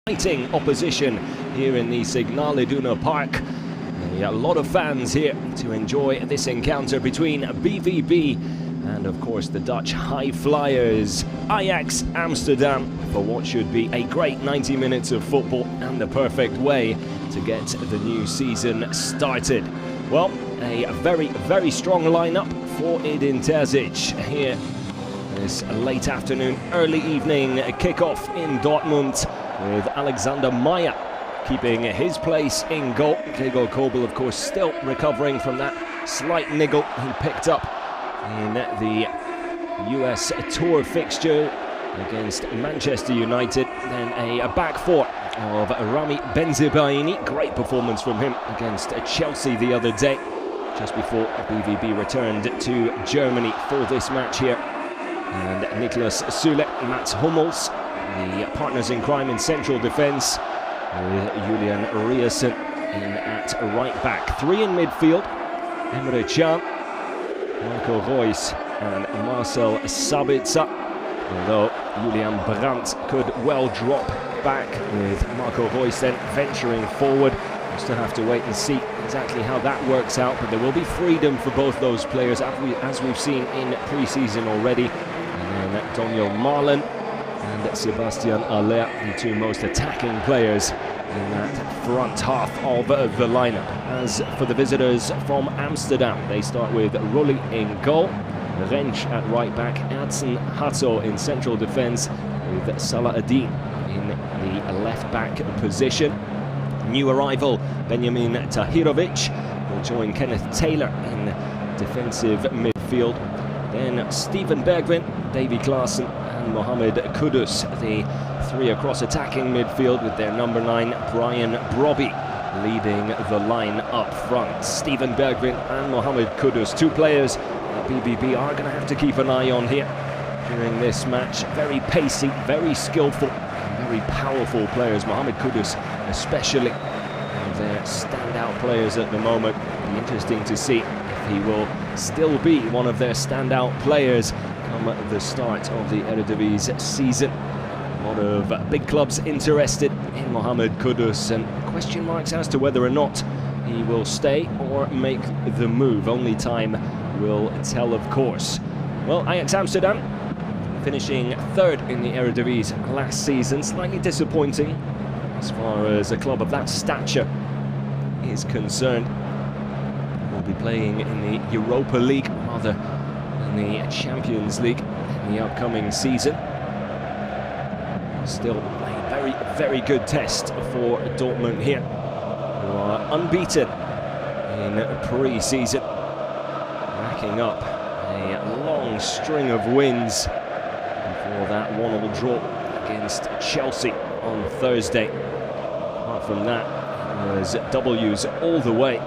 Exciting opposition here in the Signal Iduna Park. A lot of fans here to enjoy this encounter between BVB and of course the Dutch high flyers Ajax Amsterdam for what should be a great 90 minutes of football and the perfect way to get the new season started. Well, a very strong lineup for Edin Terzic here this late afternoon, early evening kickoff in Dortmund, with Alexander Meyer keeping his place in goal. Gregor Kobel, of course, still recovering from that slight niggle he picked up in the US Tour fixture against Manchester United. Then a back four of Rami Benzebaini. Great performance from him against Chelsea the other day, just before BVB returned to Germany for this match here. And Niklas Süle, Mats Hummels, the partners in crime in central defence, with Julian Riesen in at right back. Three in midfield: Emre Can, Marco Reus and Marcel Sabitzer. Although Julian Brandt could well drop back, with Marco Reus then venturing forward. We'll still have to wait and see exactly how that works out, but there will be freedom for both those players, as we've seen in pre-season already. And then Daniel Marlen and Sebastian Aller, the two most attacking players in that front half of the lineup. As for the visitors from Amsterdam, they start with Rulli in goal, Rensch at right back, Adson Hato in central defence, with Salah Adin in the left back position. New arrival Benjamin Tahirovic will join Kenneth Taylor in defensive midfield. Then Steven Bergwijn, Davy Klaassen and Mohamed Kudus, the three across attacking midfield, with their number 9 Brian Brobby leading the line up front. Steven Bergwijn and Mohamed Kudus, two players that BVB are going to have to keep an eye on here during this match. Very pacey, very skillful, very powerful players. Mohamed Kudus especially one of their standout players at the moment. It'll be interesting to see if he will still be one of their standout players come at the start of the Eredivisie season. A lot of big clubs interested in Mohamed Kudus, and question marks as to whether or not he will stay or make the move. Only time will tell, of course. Well, Ajax Amsterdam finishing third in the Eredivisie last season. Slightly disappointing as far as a club of that stature is concerned. Will be playing in the Europa League rather than the Champions League in the upcoming season. Still a very good test for Dortmund here, who are unbeaten in pre-season, racking up a long string of wins before that 1-1 draw against Chelsea on Thursday. Apart from that, it was W's all the way.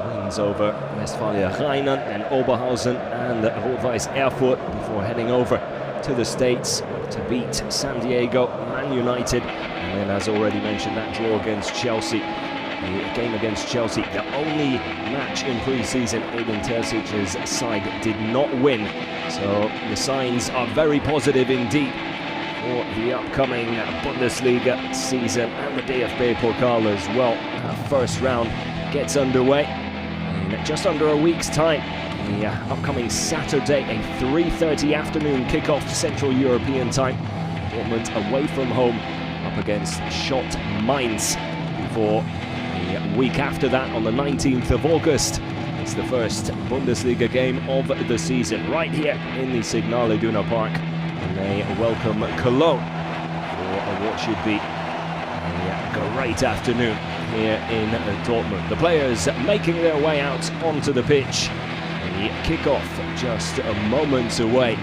Wins over Westfalia Rheinland and Oberhausen and Rot-Weiss Erfurt before heading over to the States to beat San Diego, Man United, and then, as already mentioned, that draw against Chelsea. The game against Chelsea, the only match in pre-season Edin Terzic's side did not win. So the signs are very positive indeed for the upcoming Bundesliga season and the DFB Pokal as well. First round gets underway in just under a week's time. The upcoming Saturday, a 3:30 afternoon kickoff Central European time. Dortmund away from home up against Schott Mainz, before the week after that, on the 19th of August, it's the first Bundesliga game of the season right here in the Signal Iduna Park. And they welcome Cologne for what should be a great afternoon here in Dortmund. The players making their way out onto the pitch. The kickoff just a moment away.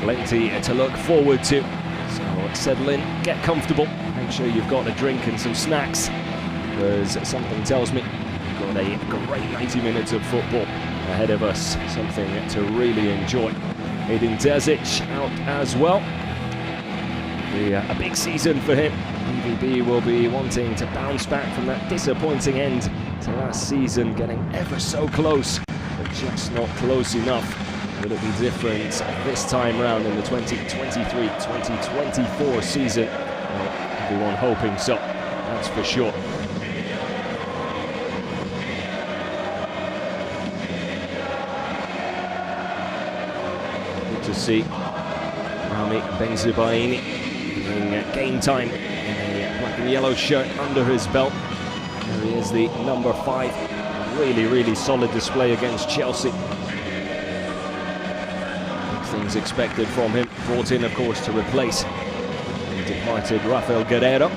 Plenty to look forward to. So settle in, get comfortable, make sure you've got a drink and some snacks, because something tells me we've got a great 90 minutes of football ahead of us. Something to really enjoy. Edin Terzic out as well. A big season for him. BVB will be wanting to bounce back from that disappointing end to last season, getting ever so close, but just not close enough Will it be different this time round in the 2023-2024 season? Well, everyone hoping so, that's for sure. Good to see Rami Benzibaini getting game time in a black and yellow shirt under his belt. There he is, the number 5. Really solid display against Chelsea. Big things expected from him. Brought in, of course, to replace the departed Rafael Guerreiro.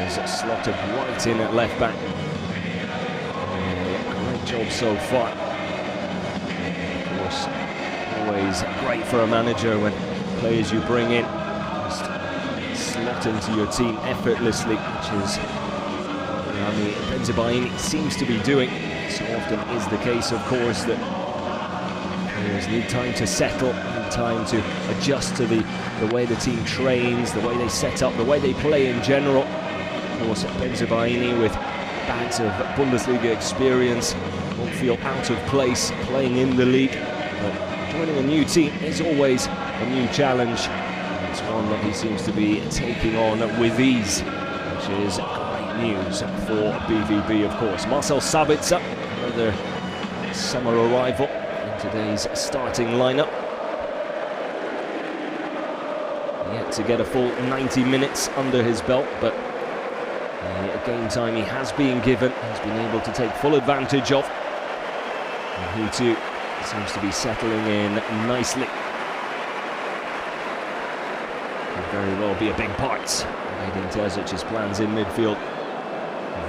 He's slotted right in at left back. Great job so far. Of course, always great for a manager when players you bring in just slot into your team effortlessly, which is Rami Benzibaini seems to be doing. So often is the case, of course, that players need time to settle, need time to adjust to the way the team trains, the way they set up, the way they play in general. Of course, Benzibaini, with bags of Bundesliga experience, won't feel out of place playing in the league. But joining a new team is always a new challenge. It's one that he seems to be taking on with ease, which is news for BVB, of course. Marcel Sabitzer, another summer arrival in today's starting lineup. Yet to get a full 90 minutes under his belt, but the game time he has been given, he's been able to take full advantage of. And he too seems to be settling in nicely. Could very well be a big part of Edin Terzic's plans in midfield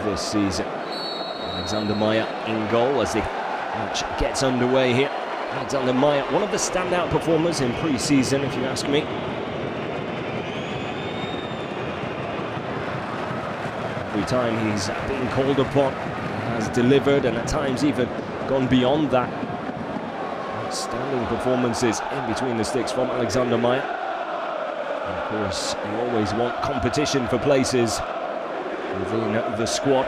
this season. Alexander Meyer in goal as the match gets underway here. Alexander Meyer, one of the standout performers in pre-season, if you ask me. Every time he's been called upon, he has delivered, and at times even gone beyond that. Outstanding performances in between the sticks from Alexander Meyer. And of course, you always want competition for places within the squad.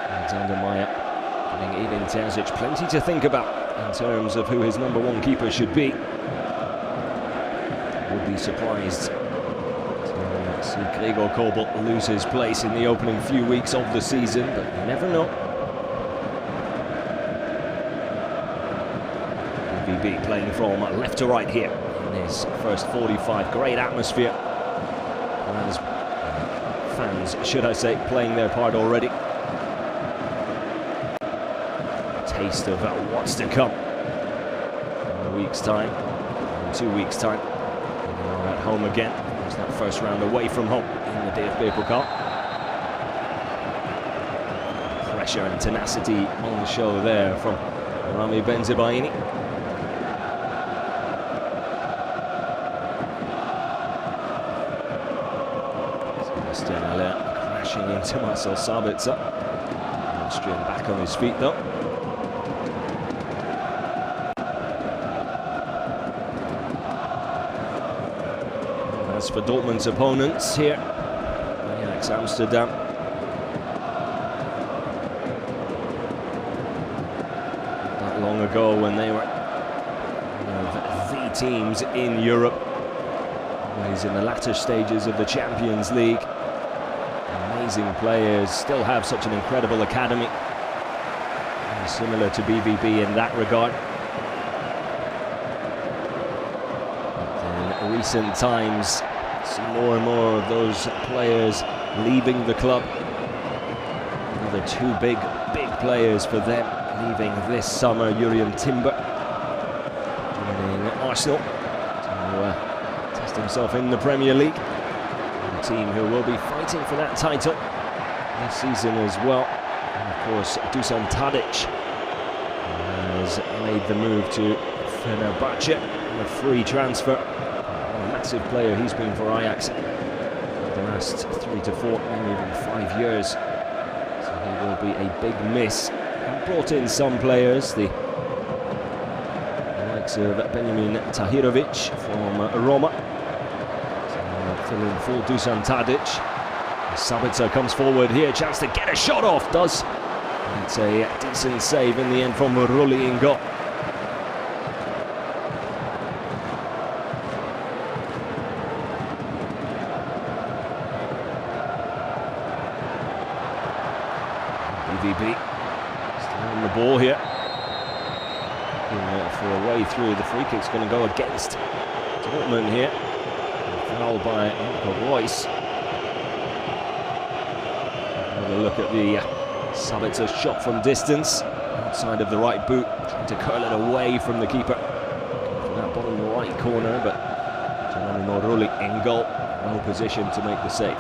Alexander Meyer giving Edin Terzic plenty to think about in terms of who his number 1 keeper should be. Would be surprised to see Gregor Kobel lose his place in the opening few weeks of the season, but you never know. BVB playing from left to right here in his first 45. Great atmosphere. As fans, should I say, playing their part already. A taste of what's to come in a week's time, in 2 weeks' time. We're at home again. There's that first round away from home in the DFB Pokal. Pressure and tenacity on the show there from Rami Benzibaini. Crashing into Marcel Sabitzer. Austrian back on his feet though. And as for Dortmund's opponents here, Ajax Amsterdam. Not long ago when they were one of the teams in Europe, always in the latter stages of the Champions League. Amazing players, still have such an incredible academy. And similar to BVB in that regard. But in recent times, see more and more of those players leaving the club. Another 2 big players for them leaving this summer. Jurrien Timber joining Arsenal to test himself in the Premier League. A team who will be fighting for that title this season as well. And of course, Dusan Tadic has made the move to Fenerbahce on a free transfer. A massive player he's been for Ajax the last 3 to 4, maybe even 5 years. So he will be a big miss. And brought in some players, the likes of Benjamin Tahirovic from Roma. Fill in for Dusan Tadic. Sabitzer comes forward here, chance to get a shot off, does It's a decent save in the end from ReLive in goal. BVB still on the ball here. For a way through. The free kick's going to go against Dortmund here. Foul by Borussia. Have a look at the Sabitzer shot from distance, outside of the right boot, trying to curl it away from the keeper. From that bottom right corner, but ReLive in goal, well positioned to make the save.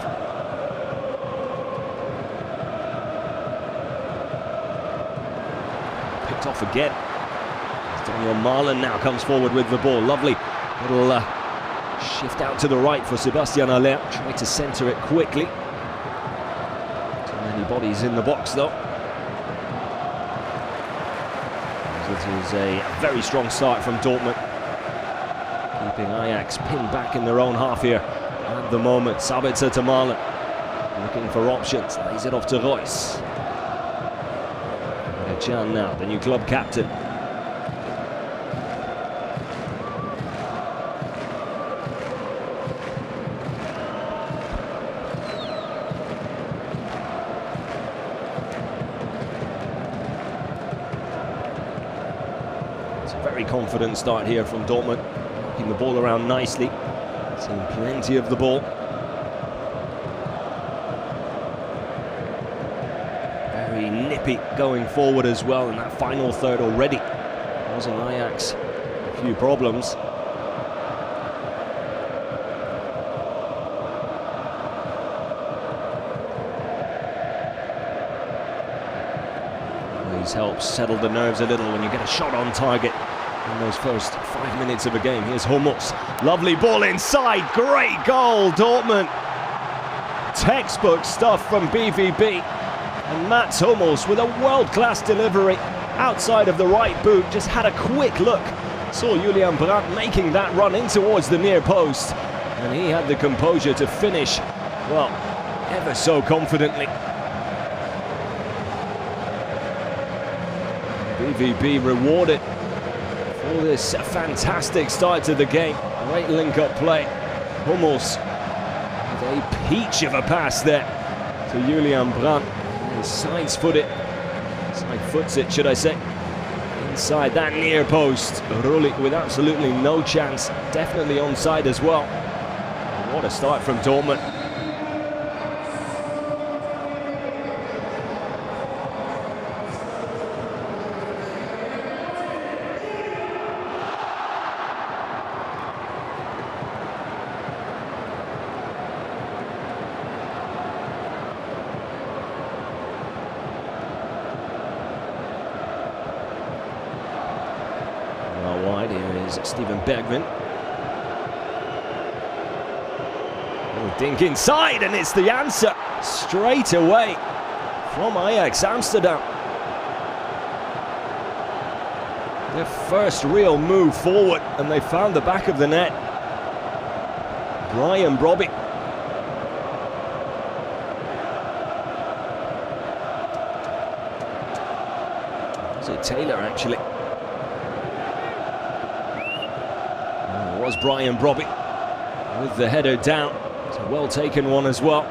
Picked off again. Marlon now comes forward with the ball. Lovely little shift out to the right for Sebastian Haller. Try to centre it quickly. Too many bodies in the box though. It is a very strong start from Dortmund, keeping Ajax pinned back in their own half here at the moment. Sabitzer to Marlon, looking for options, lays it off to Royce. Can now, the new club captain. Very confident start here from Dortmund, knocking the ball around nicely, seeing plenty of the ball. Very nippy going forward as well in that final third already, causing Ajax a few problems. Always helps settle the nerves a little when you get a shot on target in those first 5 minutes of a game. Here's Hummels, lovely ball inside, great goal, Dortmund. Textbook stuff from BVB, and Mats Hummels with a world-class delivery outside of the right boot, just had a quick look, saw Julian Brandt making that run in towards the near post, and he had the composure to finish, well, ever so confidently. BVB rewarded for this fantastic start to the game. Great link-up play. Hummels with a peach of a pass there to Julian Brandt. He side-foots it, should I say, inside that near post. ReLive with absolutely no chance, definitely onside as well. And what a start from Dortmund. Wide, here is Steven Bergman. Little dink inside, and it's the answer straight away from Ajax Amsterdam. Their first real move forward, and they found the back of the net. Brian Brobby. Was it Taylor actually? Was Brian Brobby with the header down. It's a well taken one as well.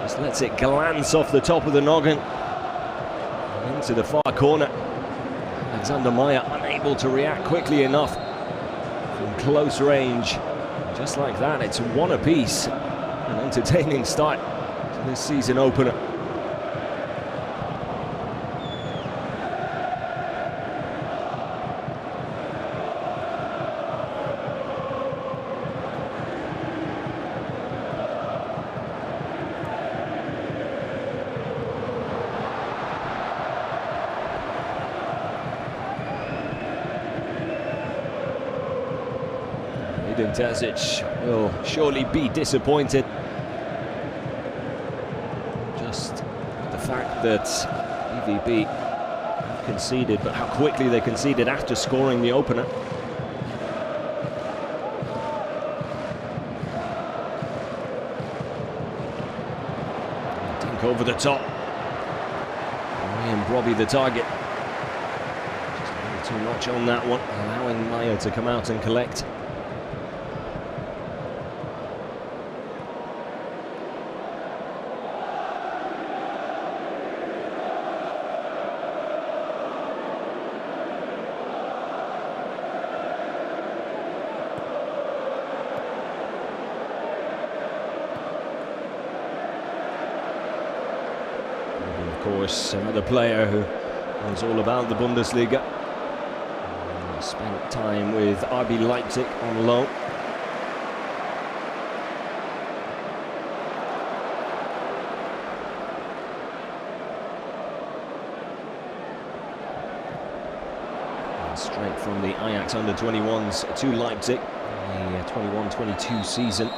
Just lets it glance off the top of the noggin and into the far corner. Alexander Meyer unable to react quickly enough from close range. Just like that, it's one apiece. An entertaining start to this season opener. Testmatch will surely be disappointed. Just the fact that BVB conceded, but how quickly they conceded after scoring the opener. Dink over the top. Brian Robbie the target. Just a little too much on that one, allowing Maya to come out and collect. Of course, another player who knows all about the Bundesliga. Spent time with RB Leipzig on loan. And straight from the Ajax under-21s to Leipzig in the 21-22 season.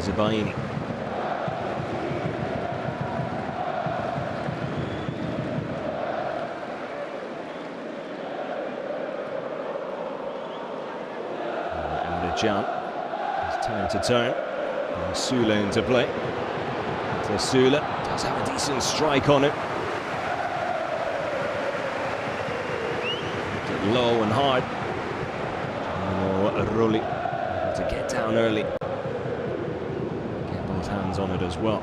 Zabaini. And Can. It's time to turn. And Sula into play. So Sula does have a decent strike on it. Low and hard. Rulli able to get down early. Get both hands on it as well.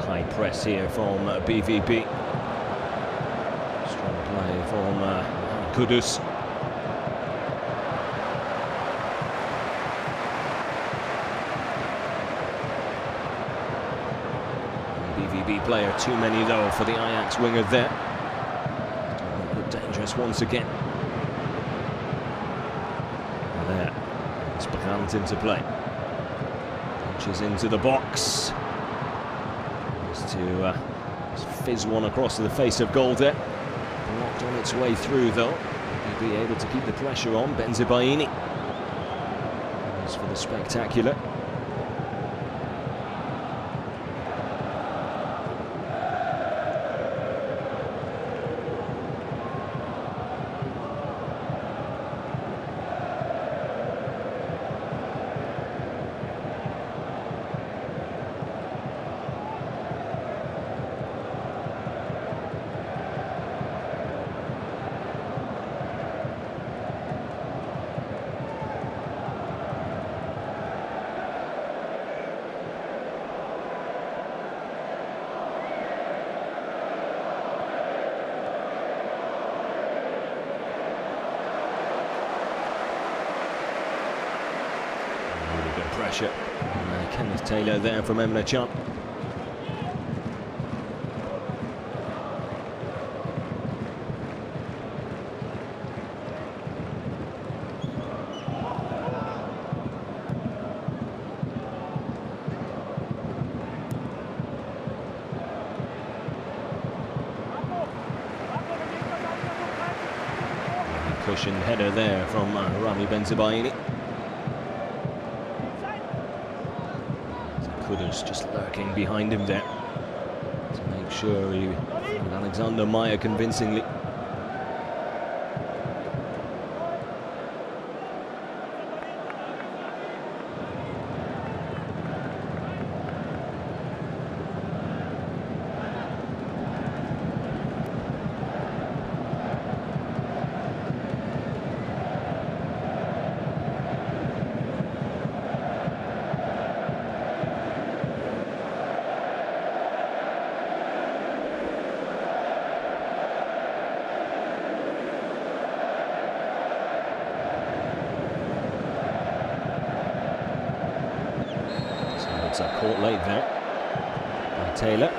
High press here from BVB. Strong play from Kudus. BVB player, too many though for the Ajax winger there. Look dangerous once again. And there, it's Brandt into play. Punches into the box. To just fizz one across to the face of goal there. Blocked on its way through though. He'll be able to keep the pressure on. Benzibaini. As for the spectacular. Pressure. And, Kenneth Taylor there from Emre Can. Cushioned header there from Rami Benzibaini. Kudus just lurking behind him there to make sure he found Alexander Meyer convincingly. Shots are caught late there by Taylor.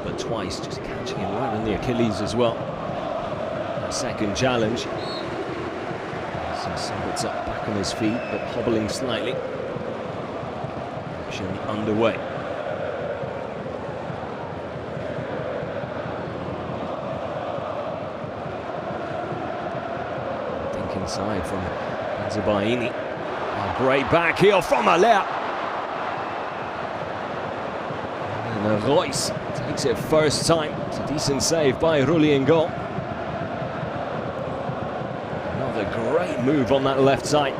But twice, just catching him right on the Achilles as well. That second challenge. So Sabit's up, back on his feet, but hobbling slightly. Action underway. Think inside from Zabaini. Oh, great back heel from Alea. And Royce takes it first time. It's a decent save by Rulli in goal. Another great move on that left side.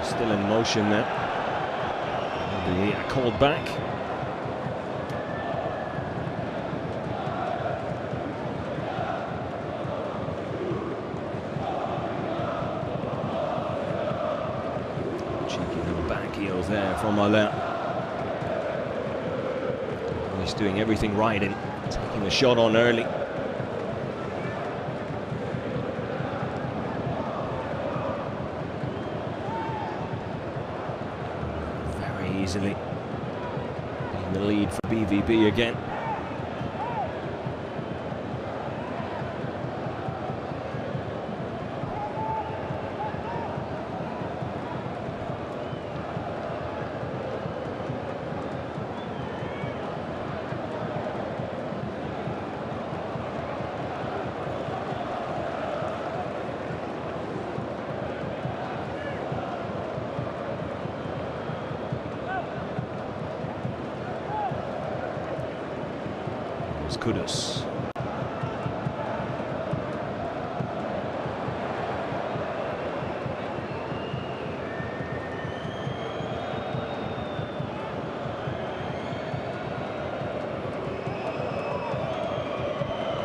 Still in motion there. Called back. Cheeky little back heel there from Alain. He's doing everything right in taking the shot on early. Easily in the lead for BVB again. Kudus.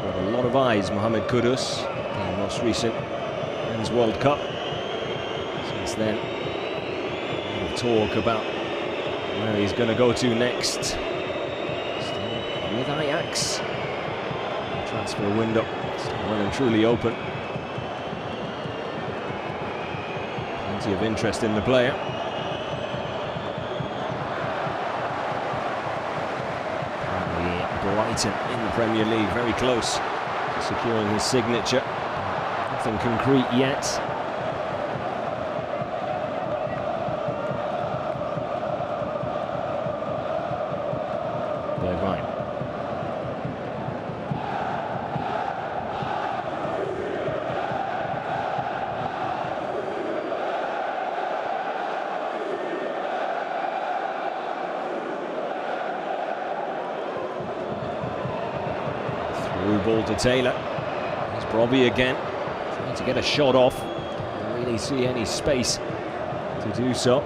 A lot of eyes, Mohamed Kudus, the most recent Men's World Cup. Since then, a lot of talk about where he's going to go to next. Still with Ajax. Transfer window well and truly open. Plenty of interest in the player. Brighton in the Premier League, very close to securing his signature. Nothing concrete yet. Bergwijn. Ball to Taylor. There's Brobbey again, trying to get a shot off. Don't really see any space to do so.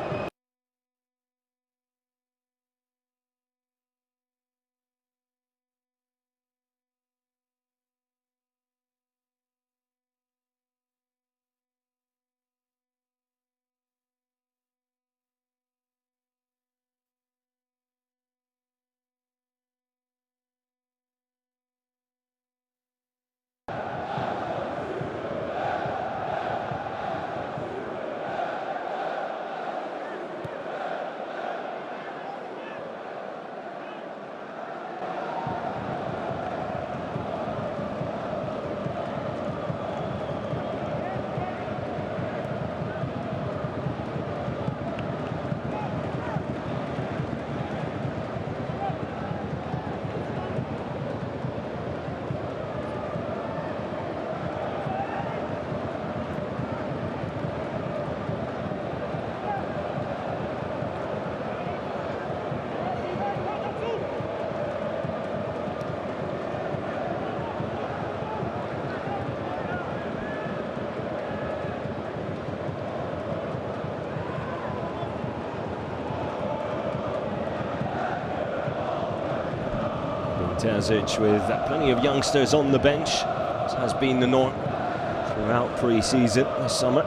Terzic with plenty of youngsters on the bench, as has been the norm throughout pre-season this summer.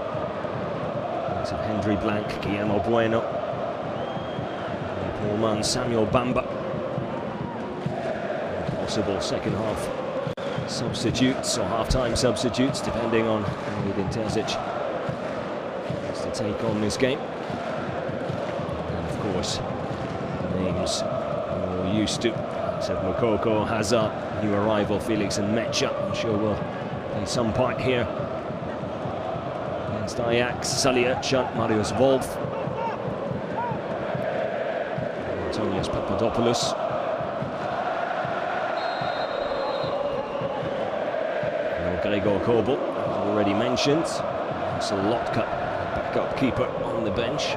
Likes of Hendry Blanc, Guillermo Bueno, Paul Mann, Samuel Bamba. Possible second half substitutes or half-time substitutes, depending on how Edin Terzic wants to take on this game. And of course, names we're used to, except Moukoko, Hazard, new arrival Felix and Mecha, I'm sure will play some part here against Ajax. Salihamidzic, Marius Wolf, Antonios Papadopoulos. Gregor Kobel, as already mentioned. Marcel Lotka, backup keeper on the bench.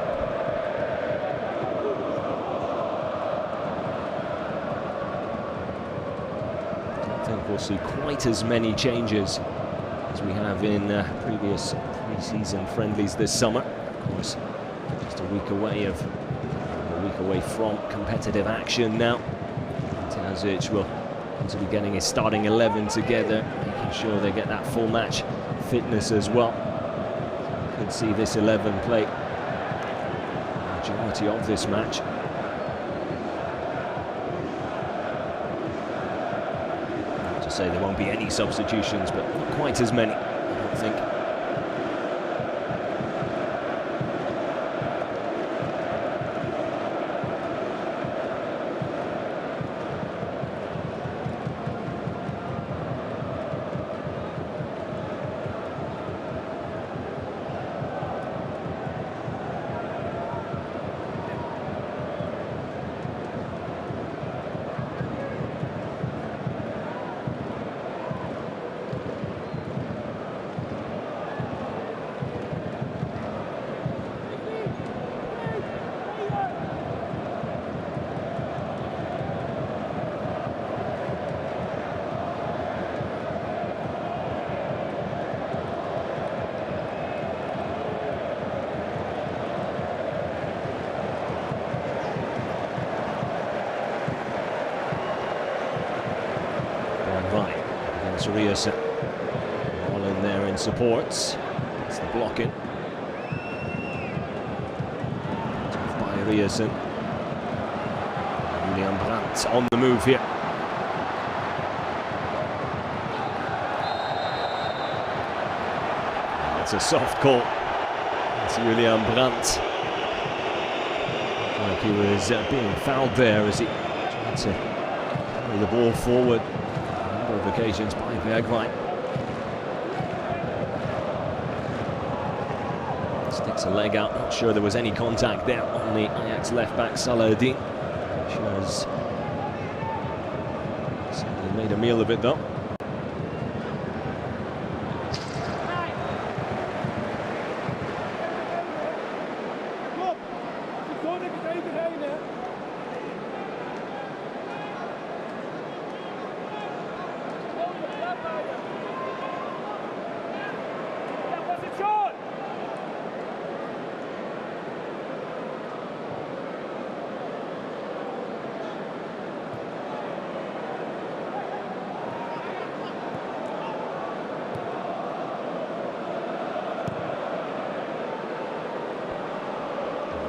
I don't think we'll see quite as many changes as we have in previous pre-season friendlies this summer. Of course, just a week away from competitive action now. Terzic will to be getting his starting 11 together, making sure they get that full match fitness as well. So could see this 11 play the majority of this match. Not to say there won't be any substitutions, but not quite as many, I don't think. Riasen, all in there in supports. It's the blocking. Tough by Riasen. Julian Brandt on the move here. That's a soft call. It's Julian Brandt. Like he was being fouled there as he tried to carry the ball forward. Of occasions by Bergwijn. Sticks a leg out, not sure there was any contact there on the Ajax left-back Salahamidzic. Has certainly made a meal of it though.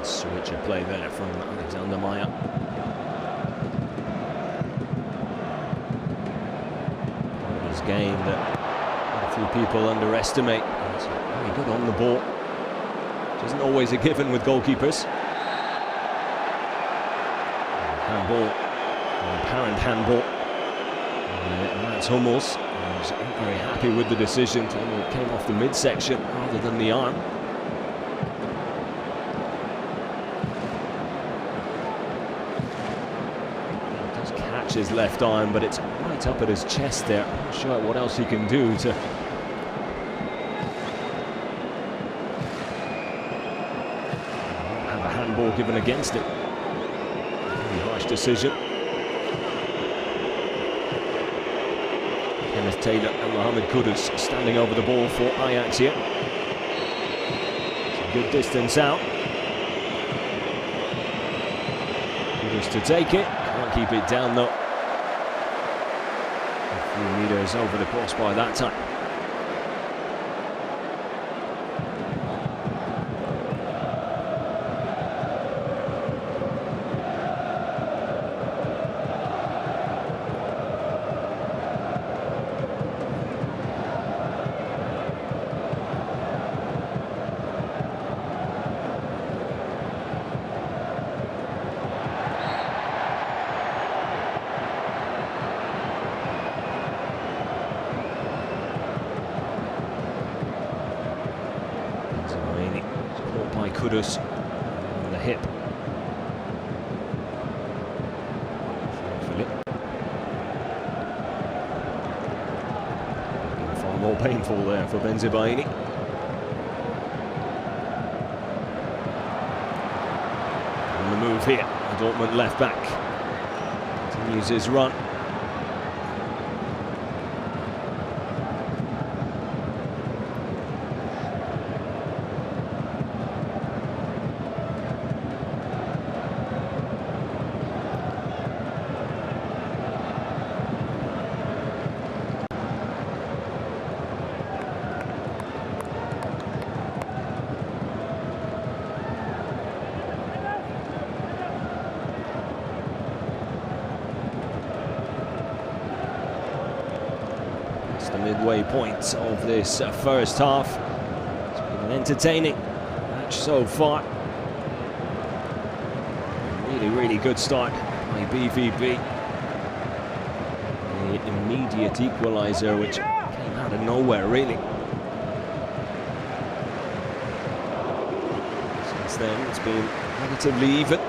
Switch of play there from Alexander Meyer. Part of his game that a few people underestimate. He's very good on the ball. Which isn't always a given with goalkeepers. Handball, an apparent handball. Mats Hummels was very happy with the decision. It came off the midsection rather than the arm. His left arm, but it's right up at his chest there. I'm not sure what else he can do to have a handball given against it. Very harsh decision. Kenneth Taylor and Mohamed Kudus standing over the ball for Ajax here. It's a good distance out. Kudus to take it. Can't keep it down though. few meters over the crossbar that time. Kudus on the hip. Far more painful there for Benzibaini. On the move here, the Dortmund left back continues his run. The midway point of this first half. It's been an entertaining match so far. Really good start by BVB. The immediate equaliser, which came out of nowhere, really. Since then, it's been relatively even.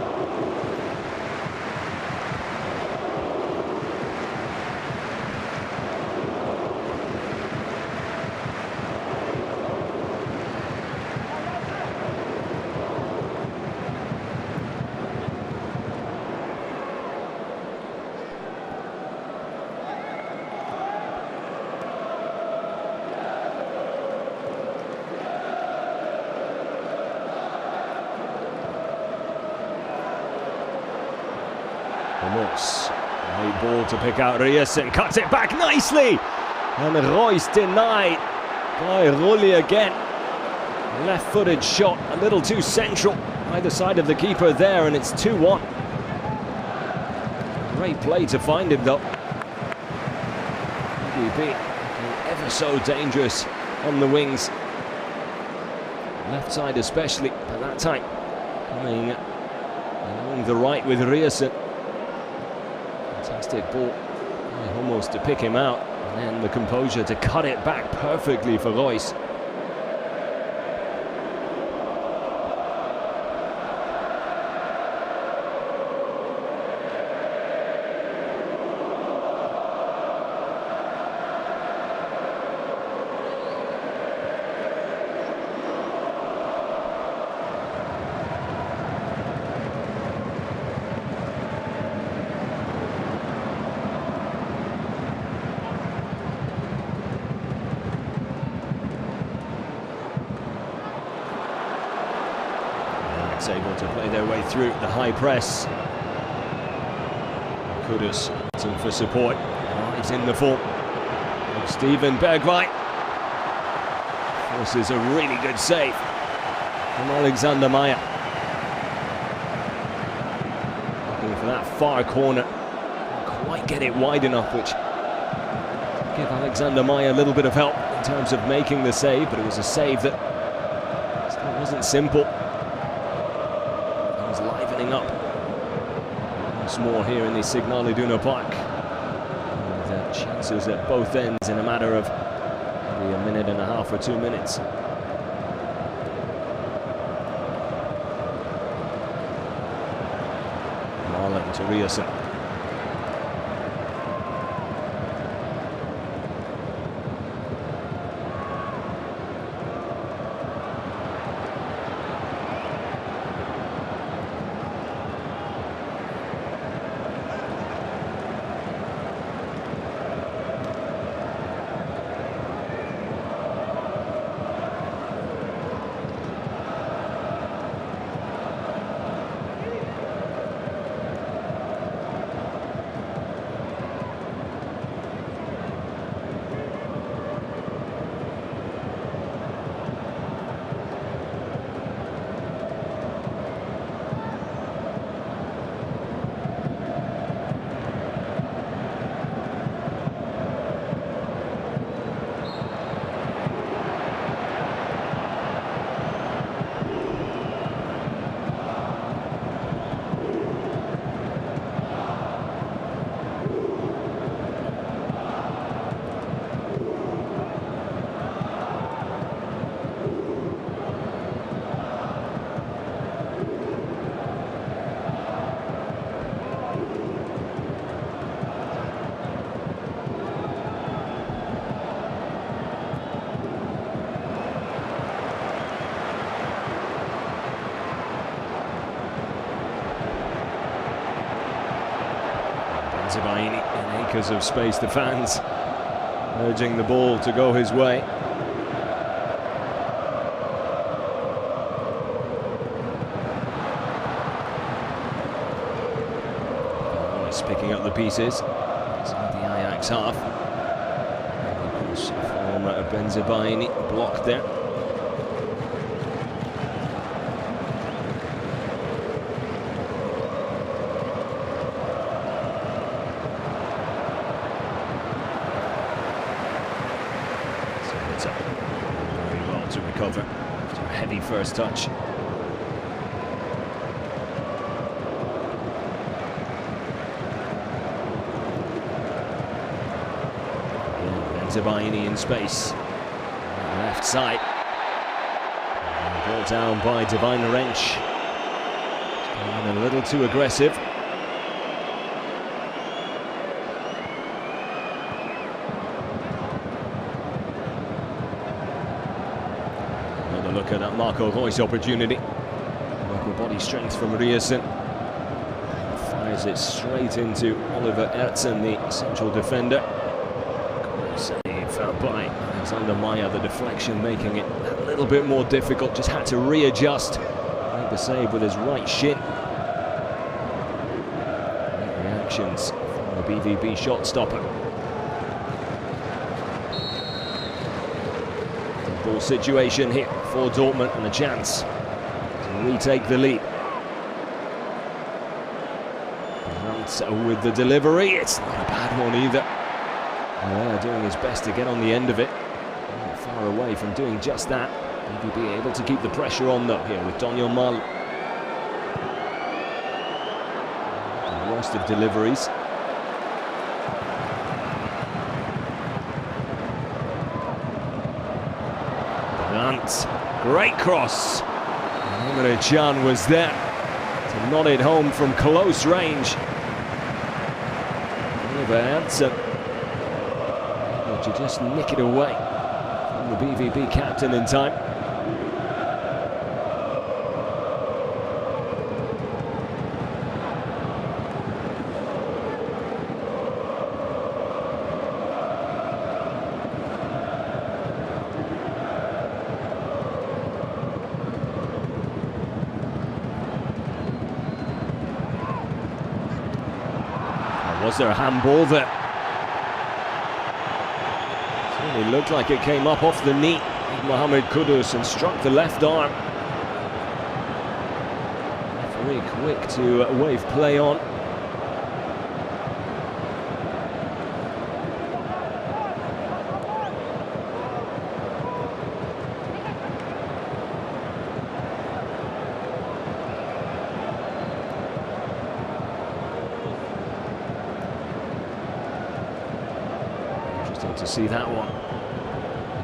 Ramos, great ball to pick out Reyes and cuts it back nicely. And Royce denied by Rulli again. Left-footed shot, a little too central, either side of the keeper there, and it's 2-1. Great play to find him though. BVB ever so dangerous on the wings. Left side especially, at that time coming along the right with Reyes. Fantastic ball, almost to pick him out, and then the composure to cut it back perfectly for Royce. Able to play their way through the high press. Kudus waiting for support. He's in the form of Steven Bergwijn. This is a really good save from Alexander Meyer. Looking for that far corner. Can't quite get it wide enough, which give Alexander Meyer a little bit of help in terms of making the save, but it was a save that still wasn't simple. Livening up once more here in the Signal Iduna Park, with chances at both ends in a matter of maybe a minute and a half or 2 minutes. Marlon to Reyes. Benzibaini in acres of space, the fans urging the ball to go his way. He's picking up the pieces inside the Ajax half. And of course, from Benzibaini blocked there. Very well to recover after a heavy first touch. Benzibaini in space, on the left side. Brought down by Divine Wrench. Going a little too aggressive. Look at that Marco Reus opportunity. Local body strength from Riesen. Fires it straight into Oliver Ertzen, the central defender. Great save by Alexander Meyer, the deflection making it a little bit more difficult. Just had to readjust. Made the save with his right shin. Great reactions from the BVB shot stopper. Ball situation here for Dortmund and a chance to retake the lead. And with the delivery, it's not a bad one either. They're doing his best to get on the end of it. Not far away from doing just that. BVB able to keep the pressure on though here with Daniel Mal. The worst of deliveries. Great cross. Emre Can was there to nod it home from close range. Oliver Ertzen to just nick it away from the BVB captain in time. Was there a handball there? Certainly looked like it came up off the knee of Mohamed Kudus and struck the left arm. Very quick to wave play on. To see that one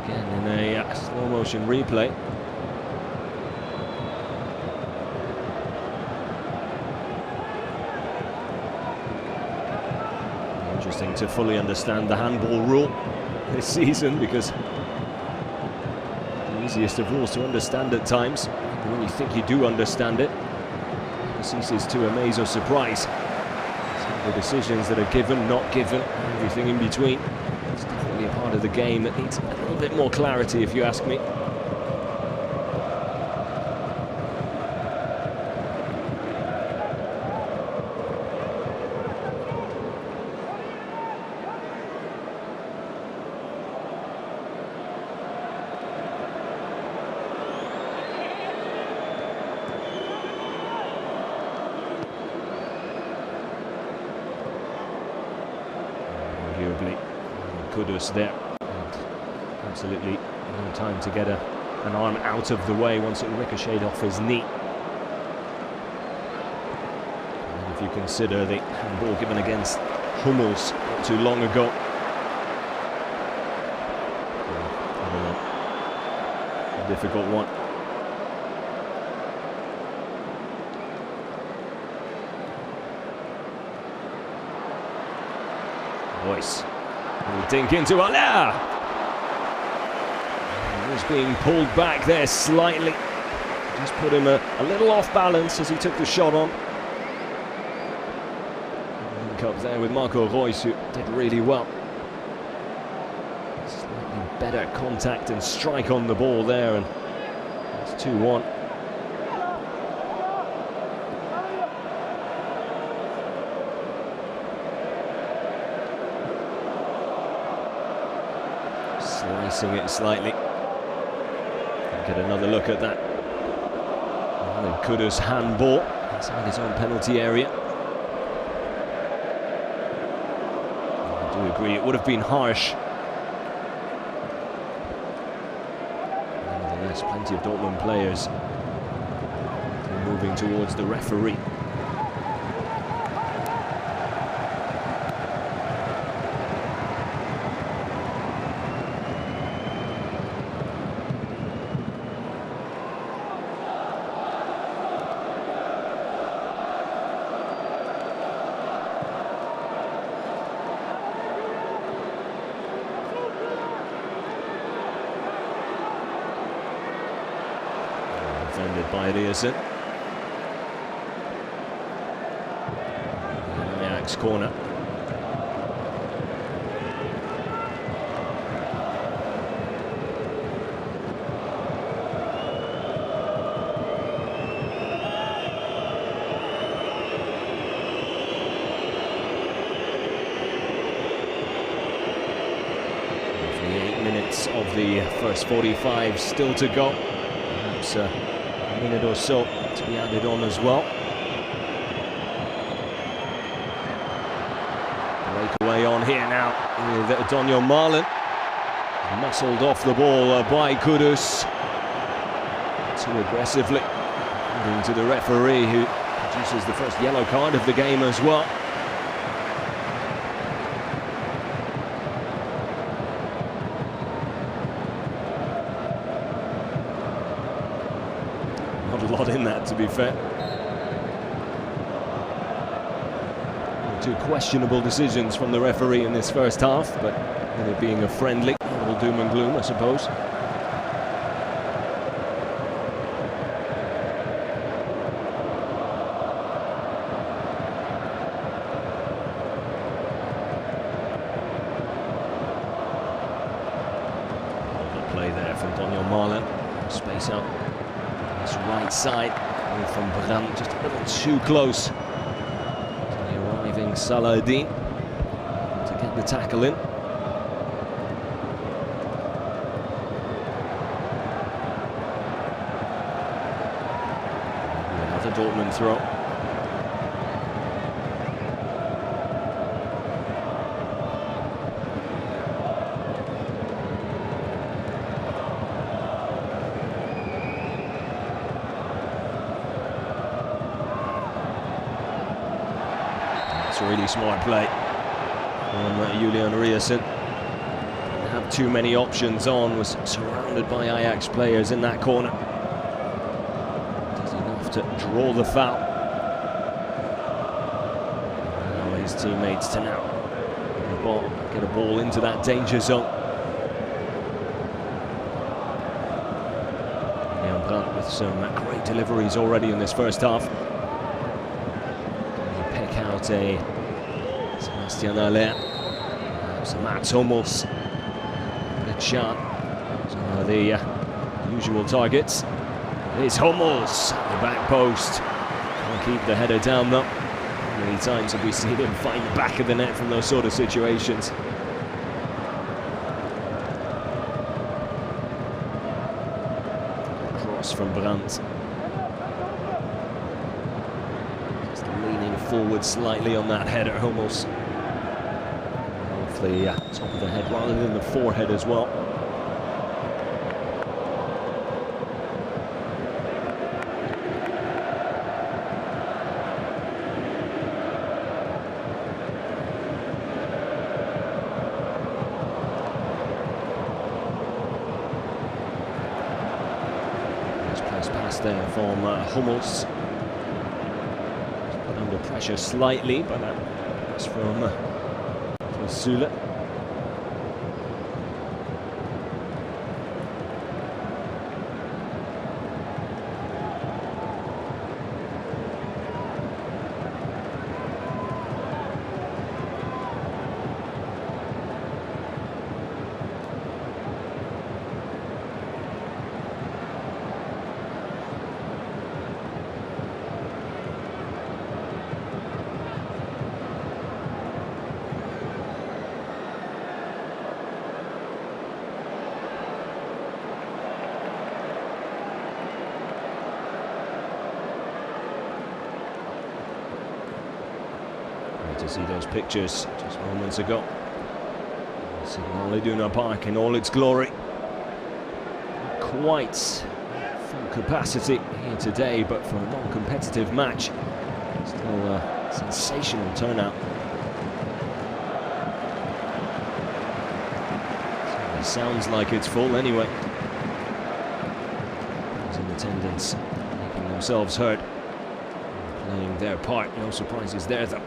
again in a slow motion replay. Interesting to fully understand the handball rule this season, because the easiest of rules to understand at times, but when you think you do understand it, it ceases to amaze or surprise. Some of the decisions that are given, not given, everything in between. It's definitely a part of the game that needs a little bit more clarity, if you ask me. Arguably, Kudus there, and absolutely no time to get an arm out of the way once it ricocheted off his knee. And if you consider the handball given against Hummels not too long ago, a difficult one. Voice. Dink into Allaire. He was being pulled back there slightly. Just put him a little off balance as he took the shot on. And World Cup there with Marco Reus, who did really well. Slightly better contact and strike on the ball there, and it's 2-1. Slicing it slightly. Get another look at that. Kudus handball inside his own penalty area. I do agree, it would have been harsh. Nevertheless, plenty of Dortmund players moving towards the referee. Defended by Riesen. Ajax corner. Roughly 8 minutes of the first 45 still to go. Perhaps a minute or so to be added on as well. Breakaway on here now with Donjon Malen. Muscled off the ball by Kudus. Too aggressively, according to the referee, who produces the first yellow card of the game as well. Not a lot in that, to be fair. Two questionable decisions from the referee in this first half, but with it being a friendly, a little doom and gloom, I suppose. Good play there from Donjon Malen. Space out. Right side from Brandt, just a little too close to the arriving Saladin to get the tackle in. Another Dortmund throw. It's a really smart play from Julian Riesen. Didn't have too many options on, was surrounded by Ajax players in that corner. Does enough to draw the foul. Now his teammates to now get a ball into that danger zone. Brandt with some great deliveries already in this first half. Out a Sebastian Aller, some Mats Hummels, good shot. So the usual targets. It's Hummels at the back post. Can't keep the header down though. How many times have we seen him find the back of the net from those sort of situations? Cross from Brandt. Forward slightly on that header, Hummels. Off the top of the head rather than the forehead as well. Nice place pass there from Hummels. Under pressure slightly, but that's from Sule. to see those pictures just moments ago. Signal Iduna Park in all its glory. Not quite full capacity here today, but for a non-competitive match, still a sensational turnout. Certainly sounds like it's full anyway. Those in attendance making themselves heard, playing their part. No surprises there though.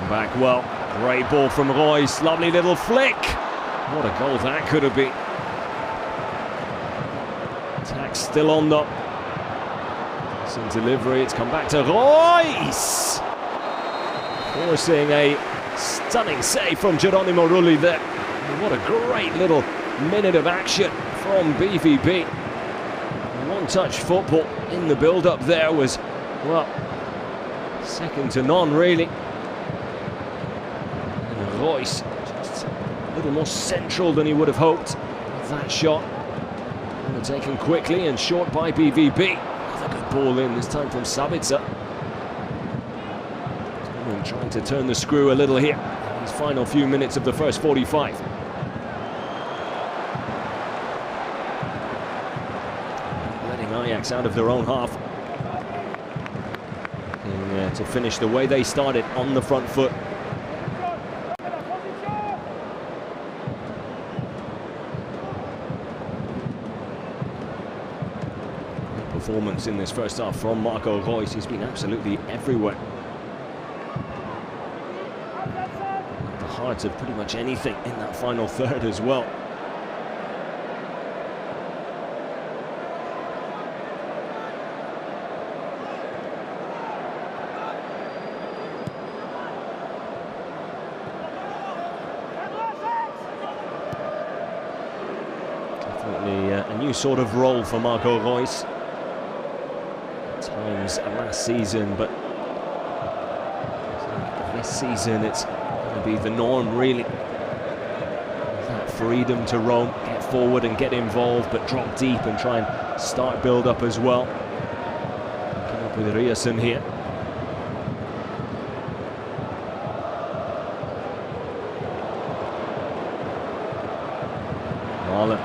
Back well, great ball from Royce, lovely little flick. What a goal that could have been. Attack still on though. Some delivery, it's come back to Royce. Forcing a stunning save from Geronimo Rulli there. And what a great little minute of action from BVB. One-touch football in the build-up there was, well, second to none really. Royce just a little more central than he would have hoped with that shot. Undertaken quickly and short by BVB. Another good ball in, this time from Sabitzer. Trying to turn the screw a little here in these final few minutes of the first 45. Letting Ajax out of their own half. And, to finish the way they started, on the front foot. Performance in this first half from Marco Reus. He's been absolutely everywhere. At the heart of pretty much anything in that final third as well. Definitely a new sort of role for Marco Reus. Times last season, but this season it's going to be the norm really. That freedom to roam, get forward and get involved, but drop deep and try and start build up as well. Coming up with Riasen here. Marlon.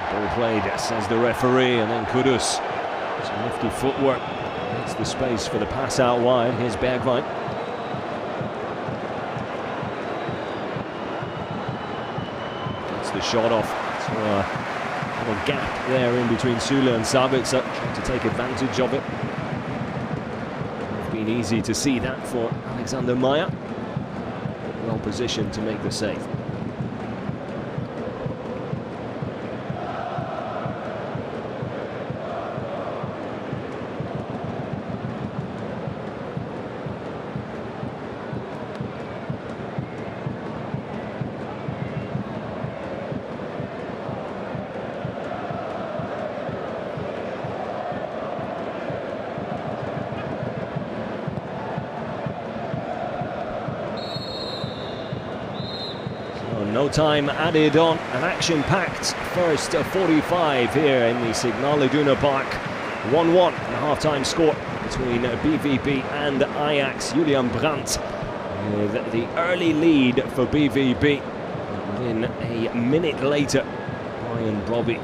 Ball played, says the referee, and then Kudus. Some nifty footwork. Makes the space for the pass out wide. Here's Bergwijn. Gets the shot off. So a little gap there in between Süle and Sabitzer, trying to take advantage of it. It's been easy to see that for Alexander Meyer. Well positioned to make the save. No time added on, an action-packed first 45 here in the Signal Iduna Park. 1-1, the half-time score between BVB and Ajax. Julian Brandt with the early lead for BVB. Then a minute later, Brian Brobby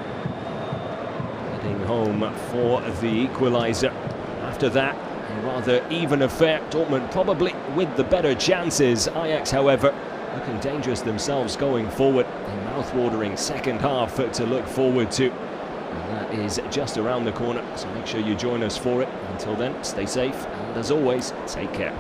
heading home for the equaliser. After that, a rather even affair. Dortmund probably with the better chances. Ajax, however, looking dangerous themselves going forward. A mouth-watering second half to look forward to. That is just around the corner, so make sure you join us for it. Until then, stay safe, and as always, take care.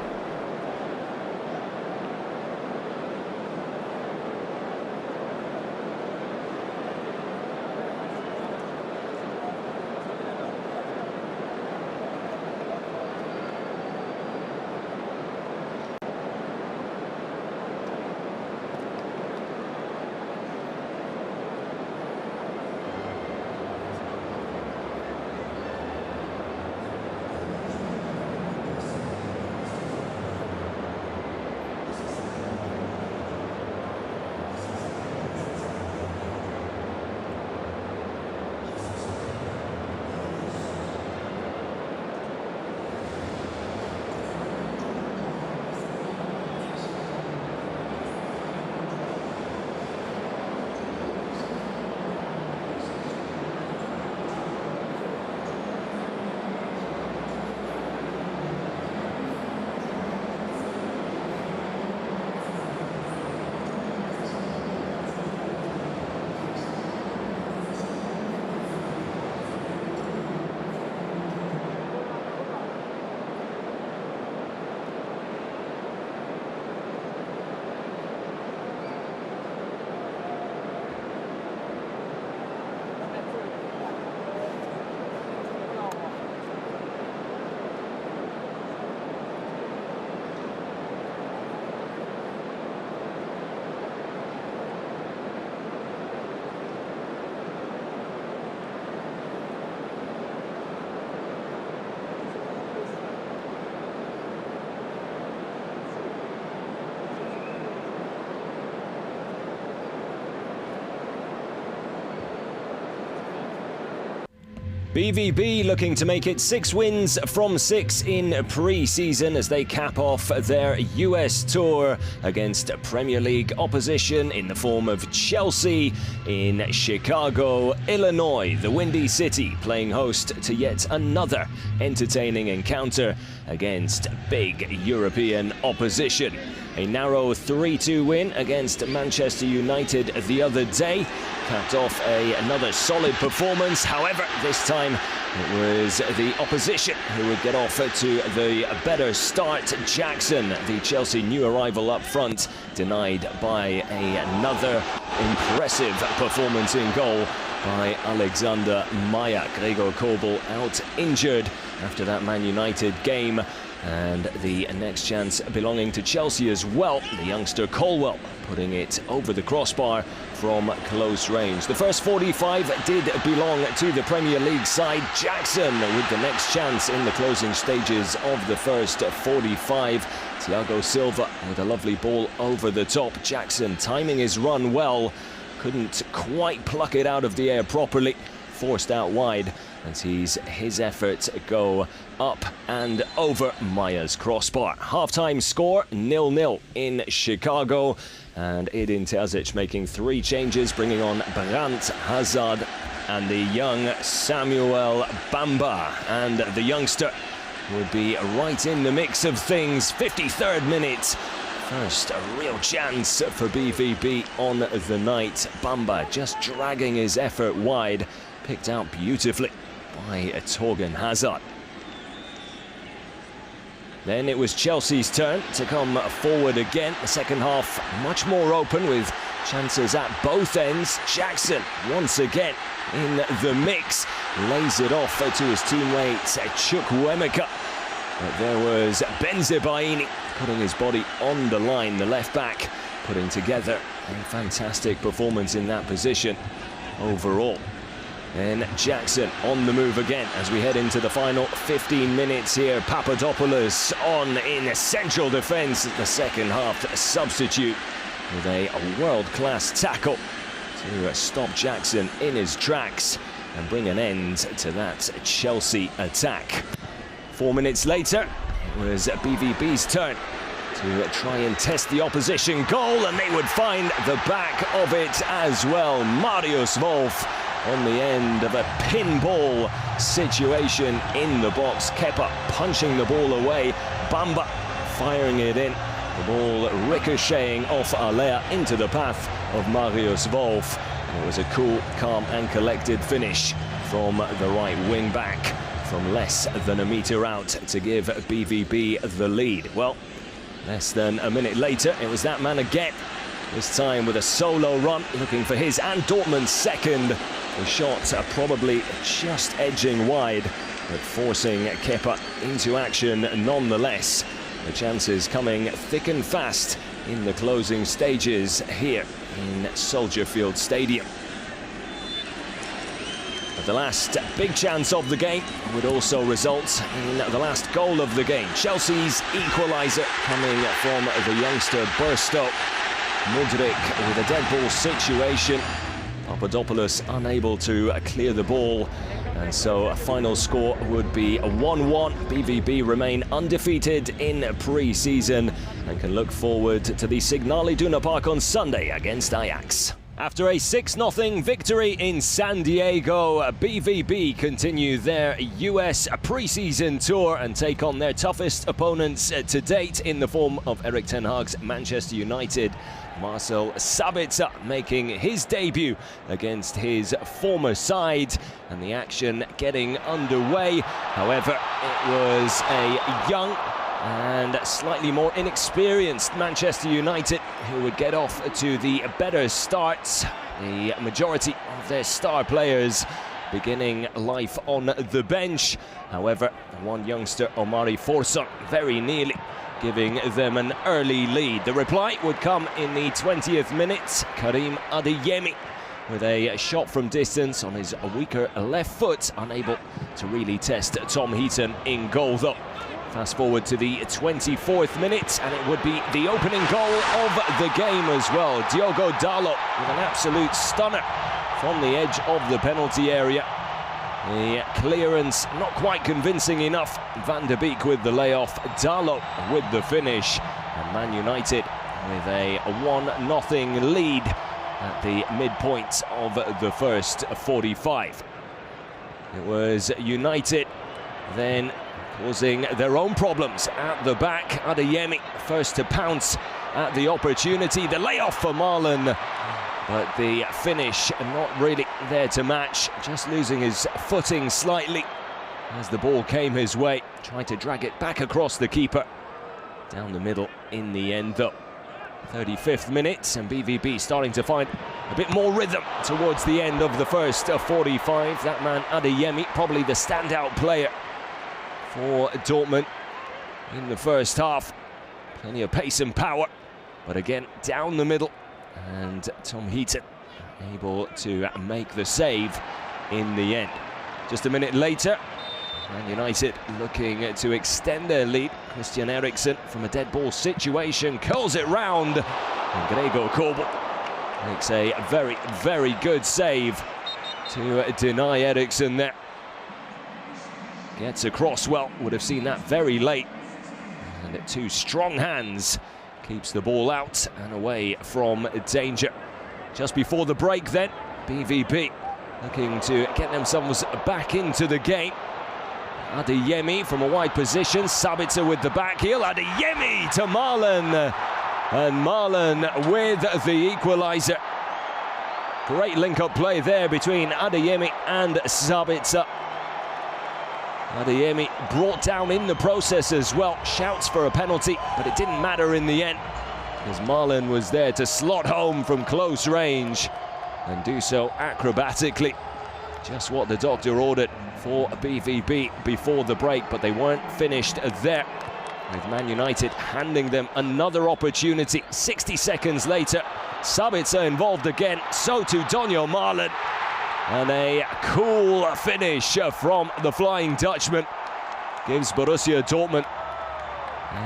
BVB looking to make it 6 wins from 6 in pre-season as they cap off their US tour against Premier League opposition in the form of Chelsea in Chicago, Illinois. The Windy City playing host to yet another entertaining encounter against big European opposition. A narrow 3-2 win against Manchester United the other day capped off another solid performance. However, this time it was the opposition who would get off to the better start. Jackson, the Chelsea new arrival up front, denied by another impressive performance in goal by Alexander Maya. Gregor Kobel out injured after that Man United game. And the next chance belonging to Chelsea as well. The youngster Colwell putting it over the crossbar from close range. The first 45 did belong to the Premier League side. Jackson with the next chance in the closing stages of the first 45. Thiago Silva with a lovely ball over the top. Jackson timing his run well. Couldn't quite pluck it out of the air properly. Forced out wide and sees his effort go up and over Maya's crossbar. Half-time score 0-0 in Chicago, and Edin Terzic making 3 changes, bringing on Brandt, Hazard and the young Samuel Bamba. And the youngster would be right in the mix of things. 53rd minute. First a real chance for BVB on the night. Bamba just dragging his effort wide, picked out beautifully by Torgan Hazard. Then it was Chelsea's turn to come forward again. The second half much more open with chances at both ends. Jackson once again in the mix, lays it off to his teammate Chukwuemeka. But there was Benzebaini putting his body on the line, the left back putting together a fantastic performance in that position overall. And Jackson on the move again as we head into the final 15 minutes here. Papadopoulos on in central defence, the second half substitute with a world-class tackle to stop Jackson in his tracks and bring an end to that Chelsea attack. 4 minutes later, it was BVB's turn to try and test the opposition goal, and they would find the back of it as well. Marius Wolf on the end of a pinball situation in the box. Kepa punching the ball away. Bamba firing it in. The ball ricocheting off Alea into the path of Marius Wolf. And it was a cool, calm and collected finish from the right wing back from less than a metre out to give BVB the lead. Well, less than a minute later, it was that man again, this time with a solo run, looking for his and Dortmund's second. The shot probably just edging wide, but forcing Kepa into action nonetheless. The chances coming thick and fast in the closing stages here in Soldier Field Stadium. The last big chance of the game would also result in the last goal of the game. Chelsea's equaliser coming from the youngster Burstow. Mudryk with a dead ball situation. Papadopoulos unable to clear the ball, and so a final score would be a 1-1. BVB remain undefeated in pre-season and can look forward to the Signal Iduna Park on Sunday against Ajax. After a 6-0 victory in San Diego, BVB continue their US pre-season tour and take on their toughest opponents to date in the form of Erik ten Hag's Manchester United. Marcel Sabitzer making his debut against his former side, and the action getting underway. However, it was a young and slightly more inexperienced Manchester United who would get off to the better starts. The majority of their star players beginning life on the bench. However, one youngster, Omari Forsson, very nearly giving them an early lead. The reply would come in the 20th minute. Karim Adeyemi with a shot from distance on his weaker left foot, unable to really test Tom Heaton in goal though. Fast forward to the 24th minute, and it would be the opening goal of the game as well. Diogo Dalot with an absolute stunner from the edge of the penalty area. The clearance not quite convincing enough. Van der Beek with the layoff, Dalot with the finish, and Man United with a 1-0 lead at the midpoint of the first 45. It was United then causing their own problems at the back. Adeyemi first to pounce at the opportunity. The layoff for Marlon, but the finish not really there to match. Just losing his footing slightly as the ball came his way. Tried to drag it back across the keeper. Down the middle in the end though. 35th minute, and BVB starting to find a bit more rhythm towards the end of the first 45. That man Adeyemi, probably the standout player for Dortmund in the first half. Plenty of pace and power, but again down the middle, and Tom Heaton able to make the save in the end. Just a minute later, Man United looking to extend their lead. Christian Eriksen from a dead ball situation curls it round, and Gregor Kobel makes a very, very good save to deny Eriksen there. Gets across well, would have seen that very late. And two strong hands keeps the ball out and away from danger. Just before the break then, BVB looking to get themselves back into the game. Adeyemi from a wide position, Sabitzer with the back heel, Adeyemi to Marlon, and Marlon with the equaliser. Great link-up play there between Adeyemi and Sabitzer. Adeyemi brought down in the process as well. Shouts for a penalty, but it didn't matter in the end, as Marlon was there to slot home from close range and do so acrobatically. Just what the doctor ordered for BVB before the break, but they weren't finished there, with Man United handing them another opportunity. 60 seconds later, Sabitzer involved again, so too Daniel Marlon. And a cool finish from the Flying Dutchman gives Borussia Dortmund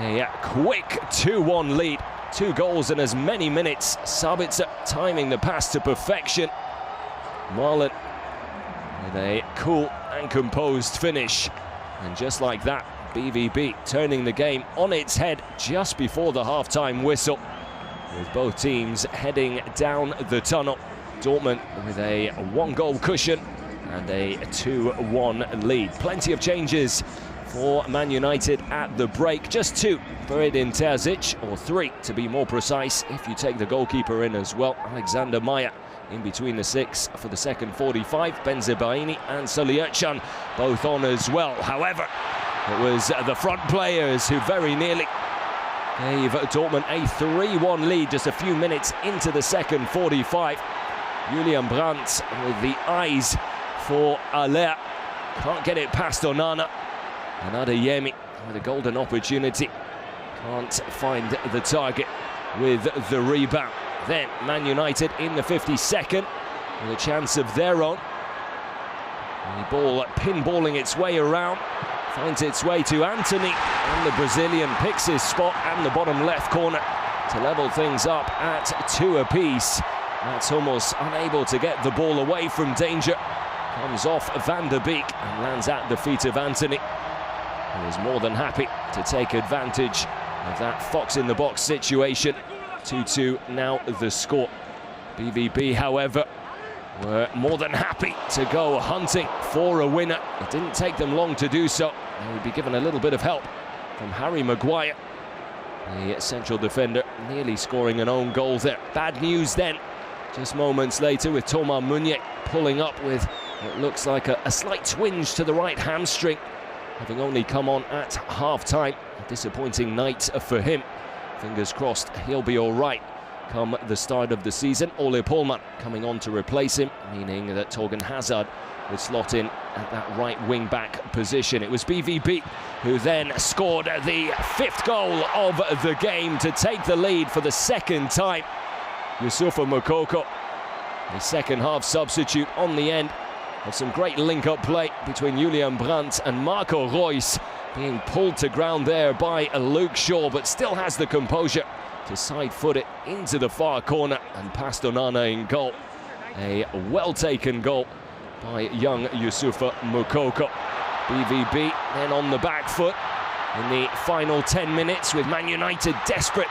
a quick 2-1 lead. 2 goals in as many minutes. Sabitzer timing the pass to perfection. Marlon with a cool and composed finish. And just like that, BVB turning the game on its head just before the half-time whistle, with both teams heading down the tunnel. Dortmund with a 1-goal cushion and a 2-1 lead. Plenty of changes for Man United at the break. Just 2 for Edin Terzic, or 3 to be more precise if you take the goalkeeper in as well. Alexander Meyer in between the six for the second 45. Benzebaini and Salihcan both on as well. However, it was the front players who very nearly gave Dortmund a 3-1 lead just a few minutes into the second 45. Julian Brandt with the eyes for Aller. Can't get it past Onana. And Adeyemi with a golden opportunity. Can't find the target with the rebound. Then Man United in the 52nd with a chance of their own. The ball pinballing its way around. Finds its way to Anthony. And the Brazilian picks his spot and the bottom left corner to level things up at 2 apiece. That's almost unable to get the ball away from danger. Comes off Van der Beek and lands at the feet of Anthony, who is more than happy to take advantage of that fox-in-the-box situation. 2-2 now the score. BVB, however, were more than happy to go hunting for a winner. It didn't take them long to do so. They would be given a little bit of help from Harry Maguire, the central defender, nearly scoring an own goal there. Bad news then, just moments later, with Thomas Meunier pulling up with what looks like a slight twinge to the right hamstring, having only come on at half-time. A disappointing night for him. Fingers crossed he'll be all right come the start of the season. Ole Pohlmann coming on to replace him, meaning that Torgan Hazard would slot in at that right wing-back position. It was BVB who then scored the 5th goal of the game to take the lead for the second time. Youssoufa Moukoko, the second-half substitute on the end of some great link-up play between Julian Brandt and Marco Reus, being pulled to ground there by Luke Shaw, but still has the composure to side-foot it into the far corner and past Onana in goal. A well-taken goal by young Youssoufa Moukoko. BVB then on the back foot in the final 10 minutes, with Man United desperate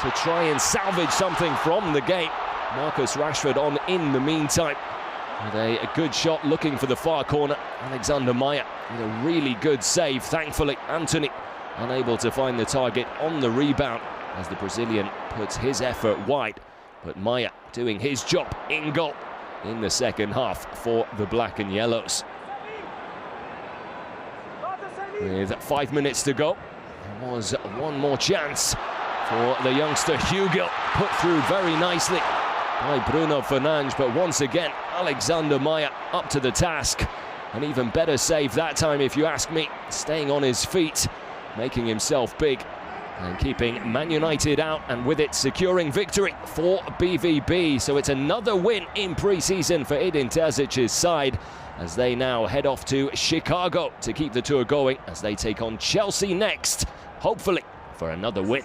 to try and salvage something from the game. Marcus Rashford on in the meantime with a good shot looking for the far corner. Alexander Meyer with a really good save, thankfully. Anthony unable to find the target on the rebound as the Brazilian puts his effort wide. But Meyer doing his job in goal in the second half for the Black and Yellows. With 5 minutes to go, there was one more chance for the youngster Hugill, put through very nicely by Bruno Fernandes, but once again Alexander Meyer up to the task. An even better save that time, if you ask me, staying on his feet, making himself big and keeping Man United out, and with it securing victory for BVB. So it's another win in pre-season for Edin Terzic's side, as they now head off to Chicago to keep the tour going as they take on Chelsea next, hopefully for another win.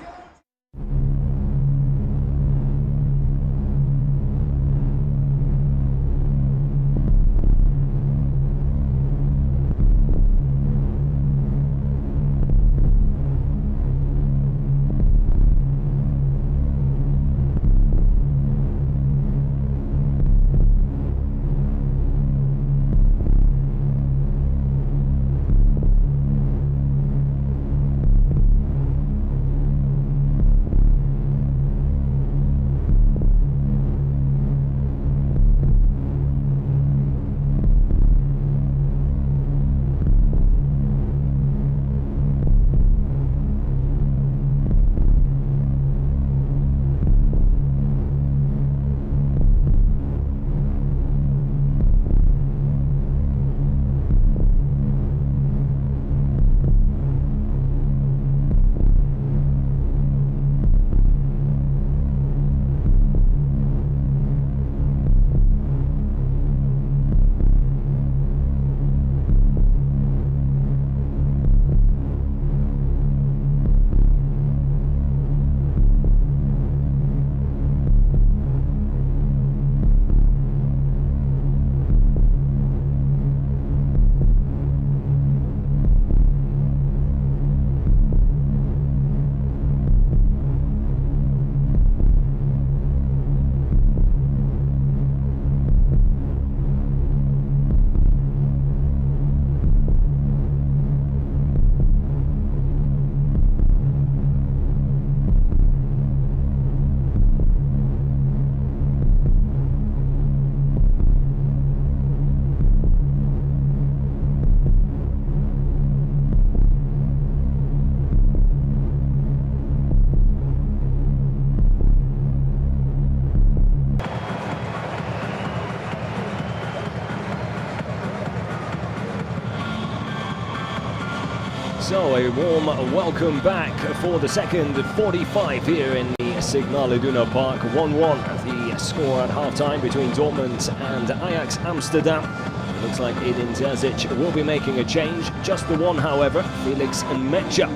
So a warm welcome back for the second 45 here in the Signal Iduna Park. 1-1 the score at half-time between Dortmund and Ajax Amsterdam. It looks like Edin Terzic will be making a change. Just the one, however, Felix Mecha,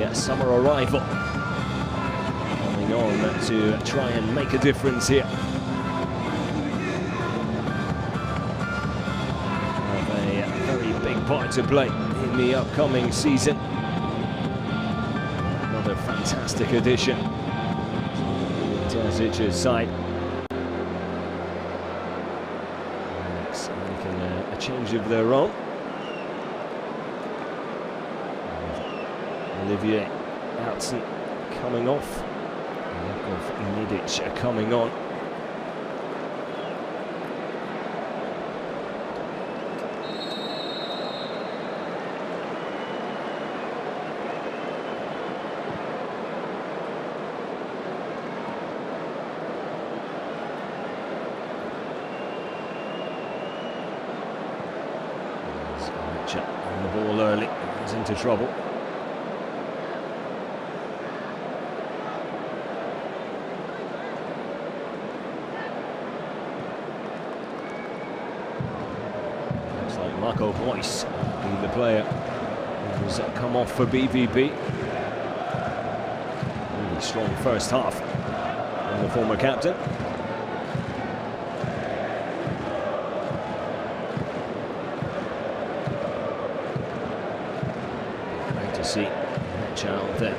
a summer arrival, coming on to try and make a difference here. Have a very big part to play in the upcoming season. Another fantastic addition to Terzic's side. Making a change of their own. Olivier Outson coming off. Jakov Nidic coming on. On the ball early, he's into trouble. Looks like Marco Reus will be the player who's come off for BVB. Really strong first half from the former captain. See Mecha out there.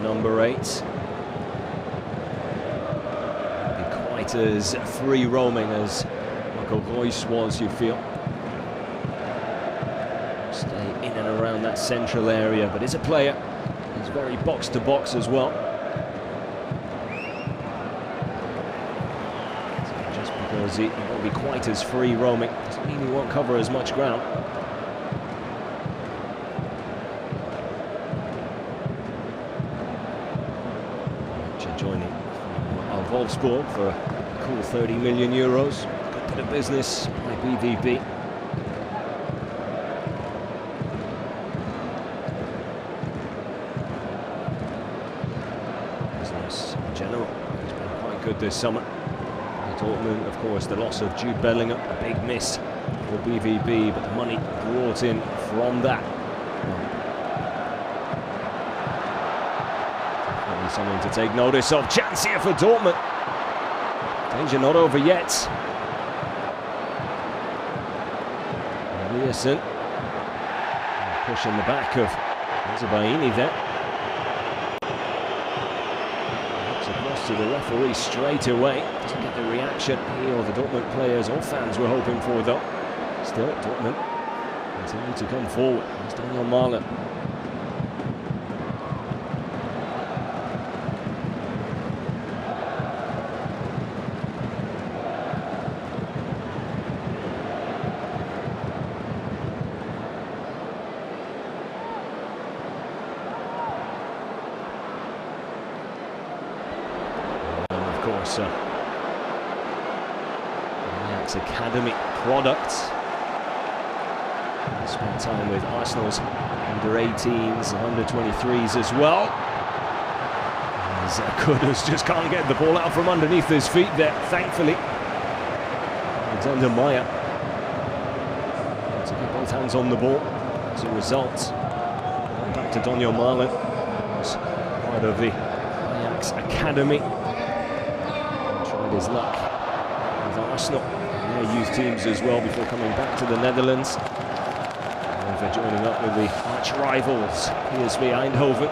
Number 8. Be quite as free roaming as Marco Reus was, you feel. Stay in and around that central area, but is a player. He's very box to box as well. So just because he won't be quite as free roaming doesn't mean he won't cover as much ground. Joining from Wolfsburg for a cool 30 million euros. Good bit of business by BVB. Business in general has been quite good this summer. Dortmund, of course, the loss of Jude Bellingham, a big miss for BVB, but the money brought in from that. Something to take notice of. Chance here for Dortmund. Danger not over yet. Eliasson pushing the back of Zabaini there. Looks across to the referee straight away. Doesn't get the reaction he or the Dortmund players or fans were hoping for, though. Still, Dortmund continue to come forward. Here's Daniel Mahler. Of course, Ajax Academy product. Spent time with Arsenal's under-18s and under-23s as well. As Kudus just can't get the ball out from underneath his feet there, thankfully. Alexander Meyer to get both hands on the ball as a result. Back to Daniel Mahler, who's part of the Ajax Academy. His luck with Arsenal and their youth teams as well before coming back to the Netherlands. However, joining up with the arch rivals PSV Eindhoven,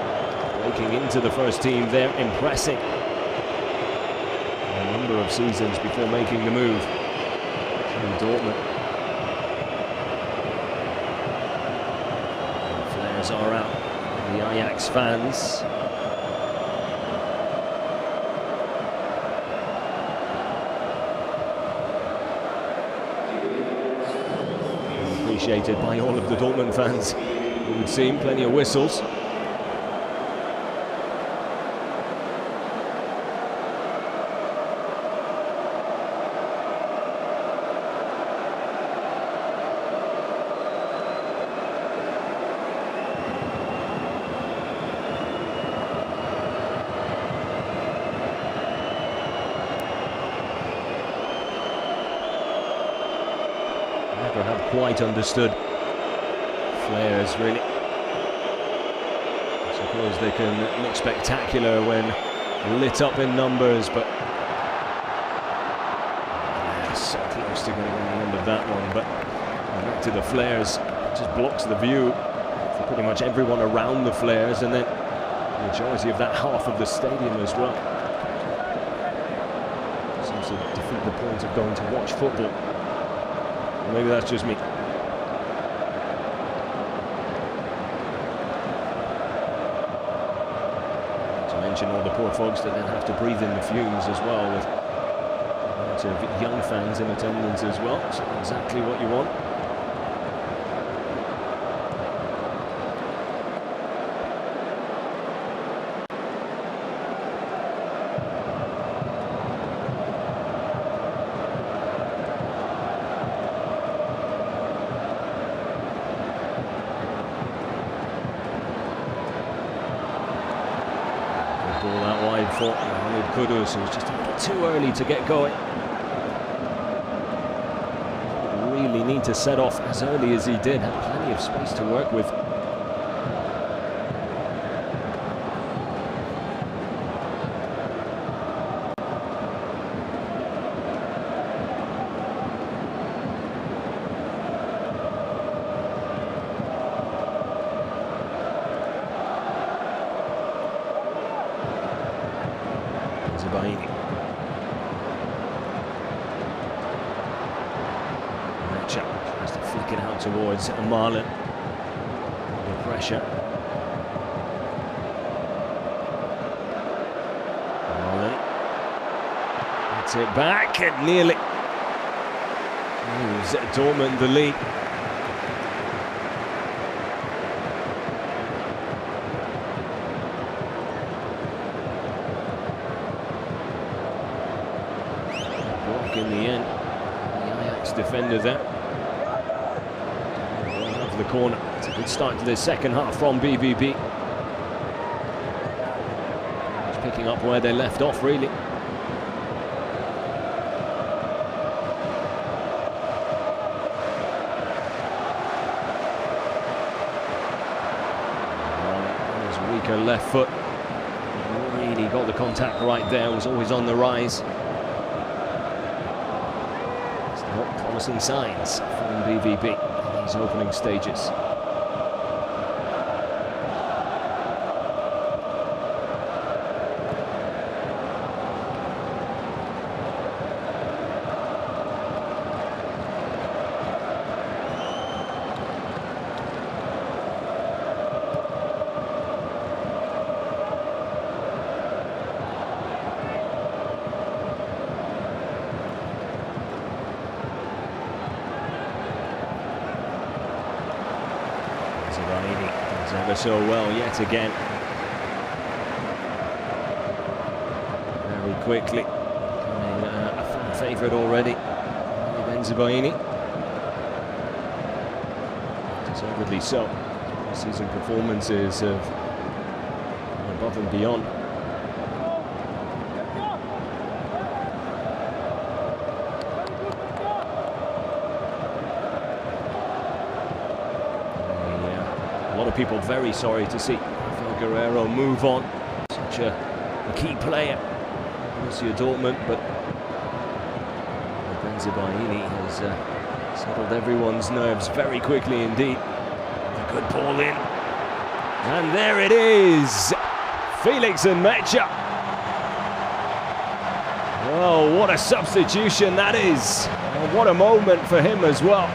breaking into the first team there, impressing a number of seasons before making the move to Dortmund. And flares are out, the Ajax fans. Appreciated by all of the Dortmund fans, it would seem. Plenty of whistles. have quite understood Flares, really. I suppose they can look spectacular when lit up in numbers, but so close to getting on the end of that one. But back to the Flares, just blocks the view for pretty much everyone around the Flares, and then the majority of that half of the stadium as well. Seems to defeat the point of going to watch football. Maybe that's just me. To mention all the poor folks that then have to breathe in the fumes as well, with lots of young fans in attendance as well. So exactly what you want. Ball out wide for Mohamed Kudus, who's just a bit too early to get going. Really need to set off as early as he did, had plenty of space to work with. Tries to flick it out towards Marlon. The pressure. Marlon gets it back and nearly gives Dortmund the lead. Block in the end. The Ajax defender there. The corner. It's a good start to the second half from BVB. Just picking up where they left off, really. On his weaker left foot. Really got the contact right there, was always on the rise. It's not promising signs from BVB. These opening stages. Does ever so well yet again. Very quickly. Becoming a fan favourite already. Benzibaini. Deservedly so. Season performances of above and beyond. A lot of people very sorry to see Rafael Guerreiro move on. Such a key player, Borussia Dortmund, but Benzibaini has settled everyone's nerves very quickly indeed. A good ball in, and there it is, Felix Nmecha. Oh, what a substitution that is! And what a moment for him as well.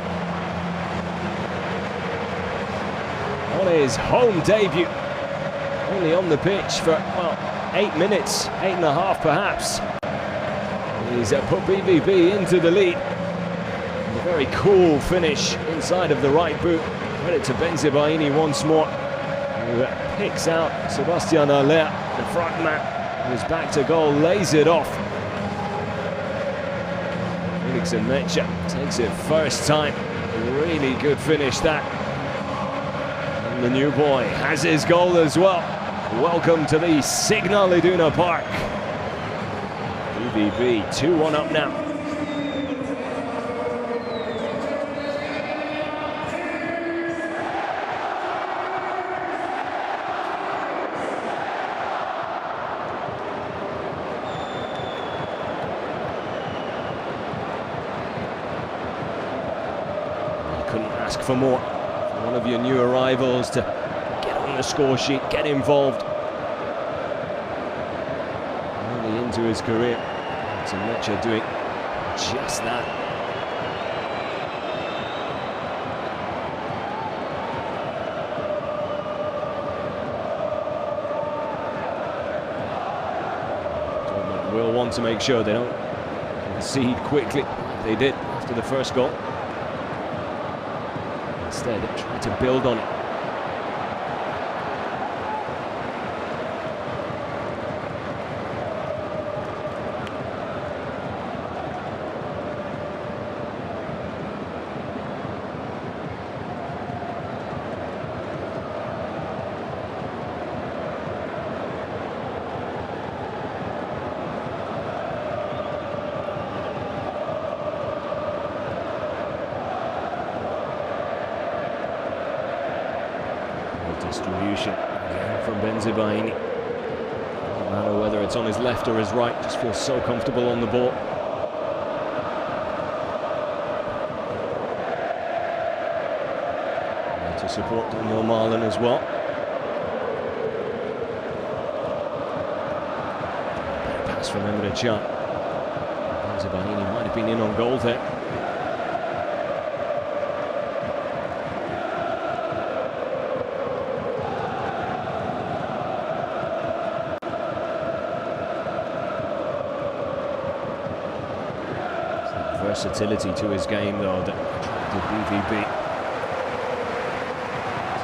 On his home debut, only on the pitch for, well, 8 minutes, 8.5 perhaps. He's put BVB into the lead. A very cool finish inside of the right boot. Credit to Benzibaini once more, who picks out Sebastian Haller, the front man, who's back to goal, lays it off. Felix Nmecha takes it first time. Really good finish that. The new boy has his goal as well. Welcome to the Signal Iduna Park. BVB 2-1 up now. couldn't ask for more. For one of your new arrivals to get on the score sheet, get involved. Early into his career, Testmatch doing just that. Dortmund will want to make sure they don't concede quickly like they did after the first goal. Instead, they try to build on it. Distribution again from Benzibaini. No matter whether it's on his left or his right, just feels so comfortable on the ball. And to support Daniel Marlin as well. Better pass from Emre Can. Benzibaini might have been in on goal there. Versatility to his game, though, that attracted BVB in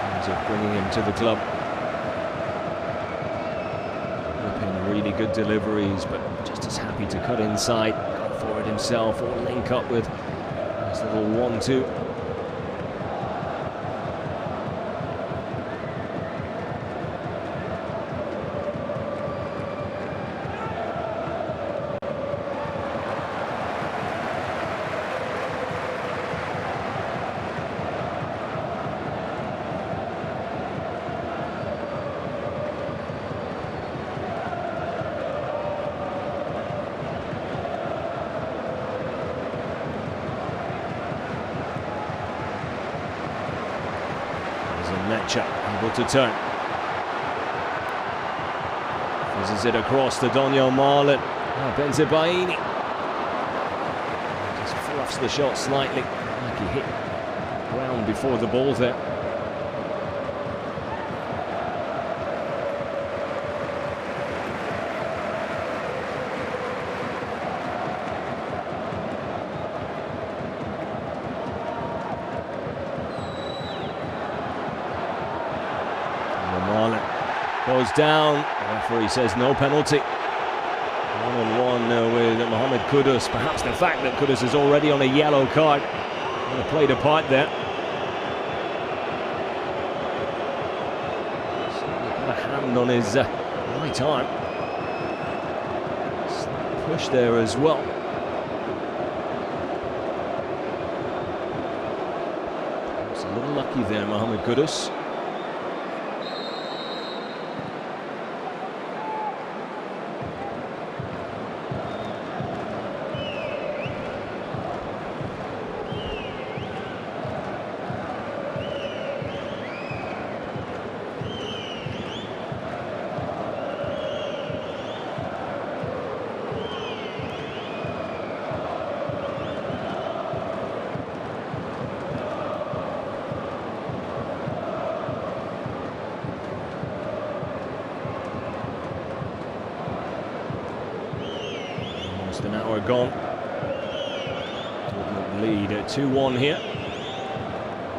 terms of bringing him to the club. Whipping really good deliveries, but just as happy to cut inside, go forward himself, or link up with this little 1-2. Able to turn. Fizzes it across to Daniel Marlin. Benzibaini just fluffs the shot slightly, like he hit ground before the ball there. Marlin goes down. The referee says no penalty. 1-on-1 with Mohamed Kudus. Perhaps the fact that Kudus is already on a yellow card played a part there. Got a hand on his right arm. Push there as well. It's a little lucky there, Mohamed Kudus. An hour gone. Dortmund lead at 2-1 here.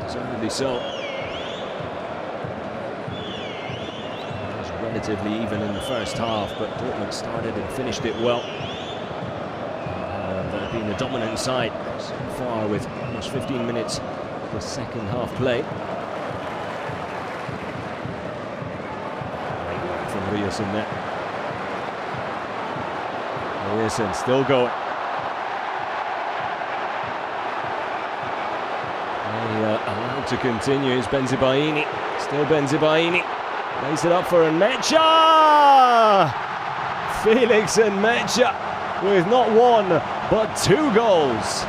Deservedly so. It was relatively even in the first half, but Dortmund started and finished it well. They've been the dominant side so far with almost 15 minutes of the second half play. Great work from Riasson there. Riasson still going. Allowed to continue is Benzibaini. Still Benzibaini. Lays it up for Nmecha! Felix Nmecha with not one, but 2 goals.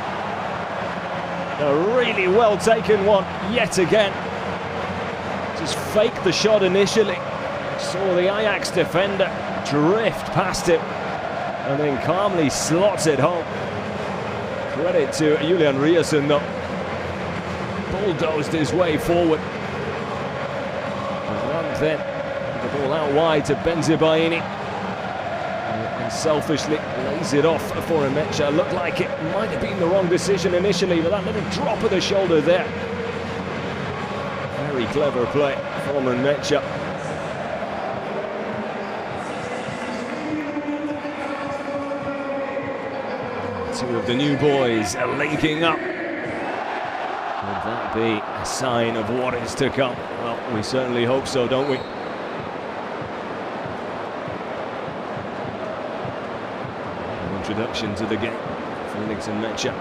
A really well taken one yet again. Just faked the shot initially. Saw the Ajax defender drift past him and then calmly slots it home. Credit to Julian Riasson though. Bulldozed his way forward. And then the ball out wide to Benzibaini. And selfishly lays it off for Emecha. Looked like it might have been the wrong decision initially, but that little drop of the shoulder there. Very clever play from Emecha. Two of the new boys are linking up. Would that be a sign of what is to come? Well, we certainly hope so, don't we? An introduction to the game, Felix Emecha.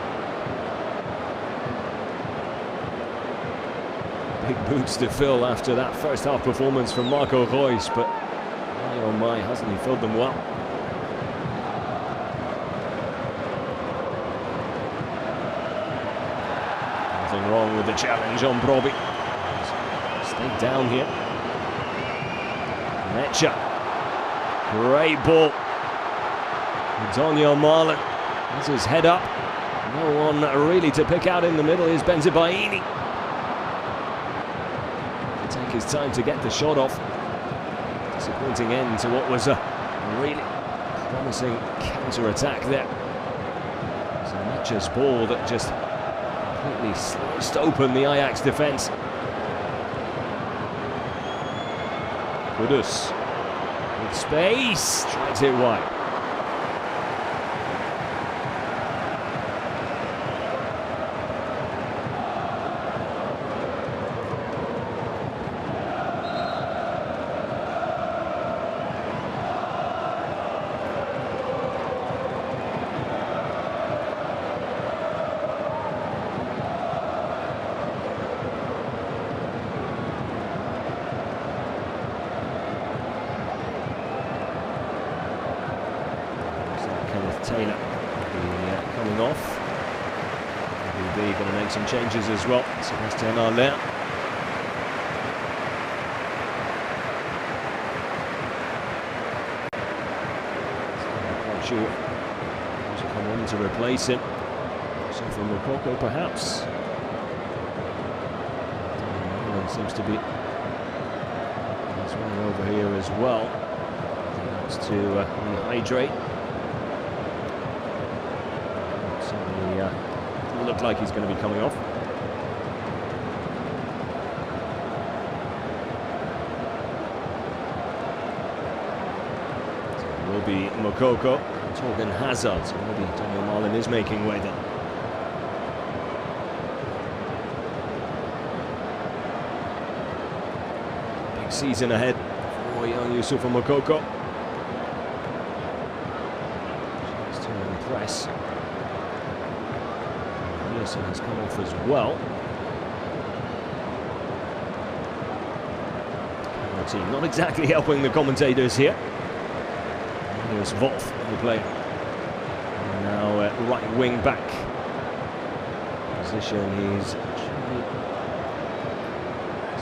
Big boots to fill after that first half performance from Marco Reus, but my oh my, hasn't he filled them well? Nothing wrong with the challenge on Brobbey. Stay down here. Emecha. Great ball. Antonio Marlon has his head up. No one really to pick out in the middle is Benzibaini. To take his time to get the shot off. Disappointing end to what was a really promising counter-attack there. It's Emecha's ball that just completely sliced open the Ajax defence. Kudus with space, strikes it wide. Taylor coming off. BVB going to make some changes as well. Sebastian Haller. Quite sure who's come on to replace him. So from Moukoko perhaps. Marlon seems to be running over here as well. That's to rehydrate. Doesn't look like he's going to be coming off. So it will be Moukoko, Torgan Hazard. So maybe Daniel Marlon is making way then. Big season ahead for young Youssoufa Moukoko. Chance to impress. Has come off as well. Team not exactly helping the commentators here. Here's Wolf, the player. And now right wing back position. He's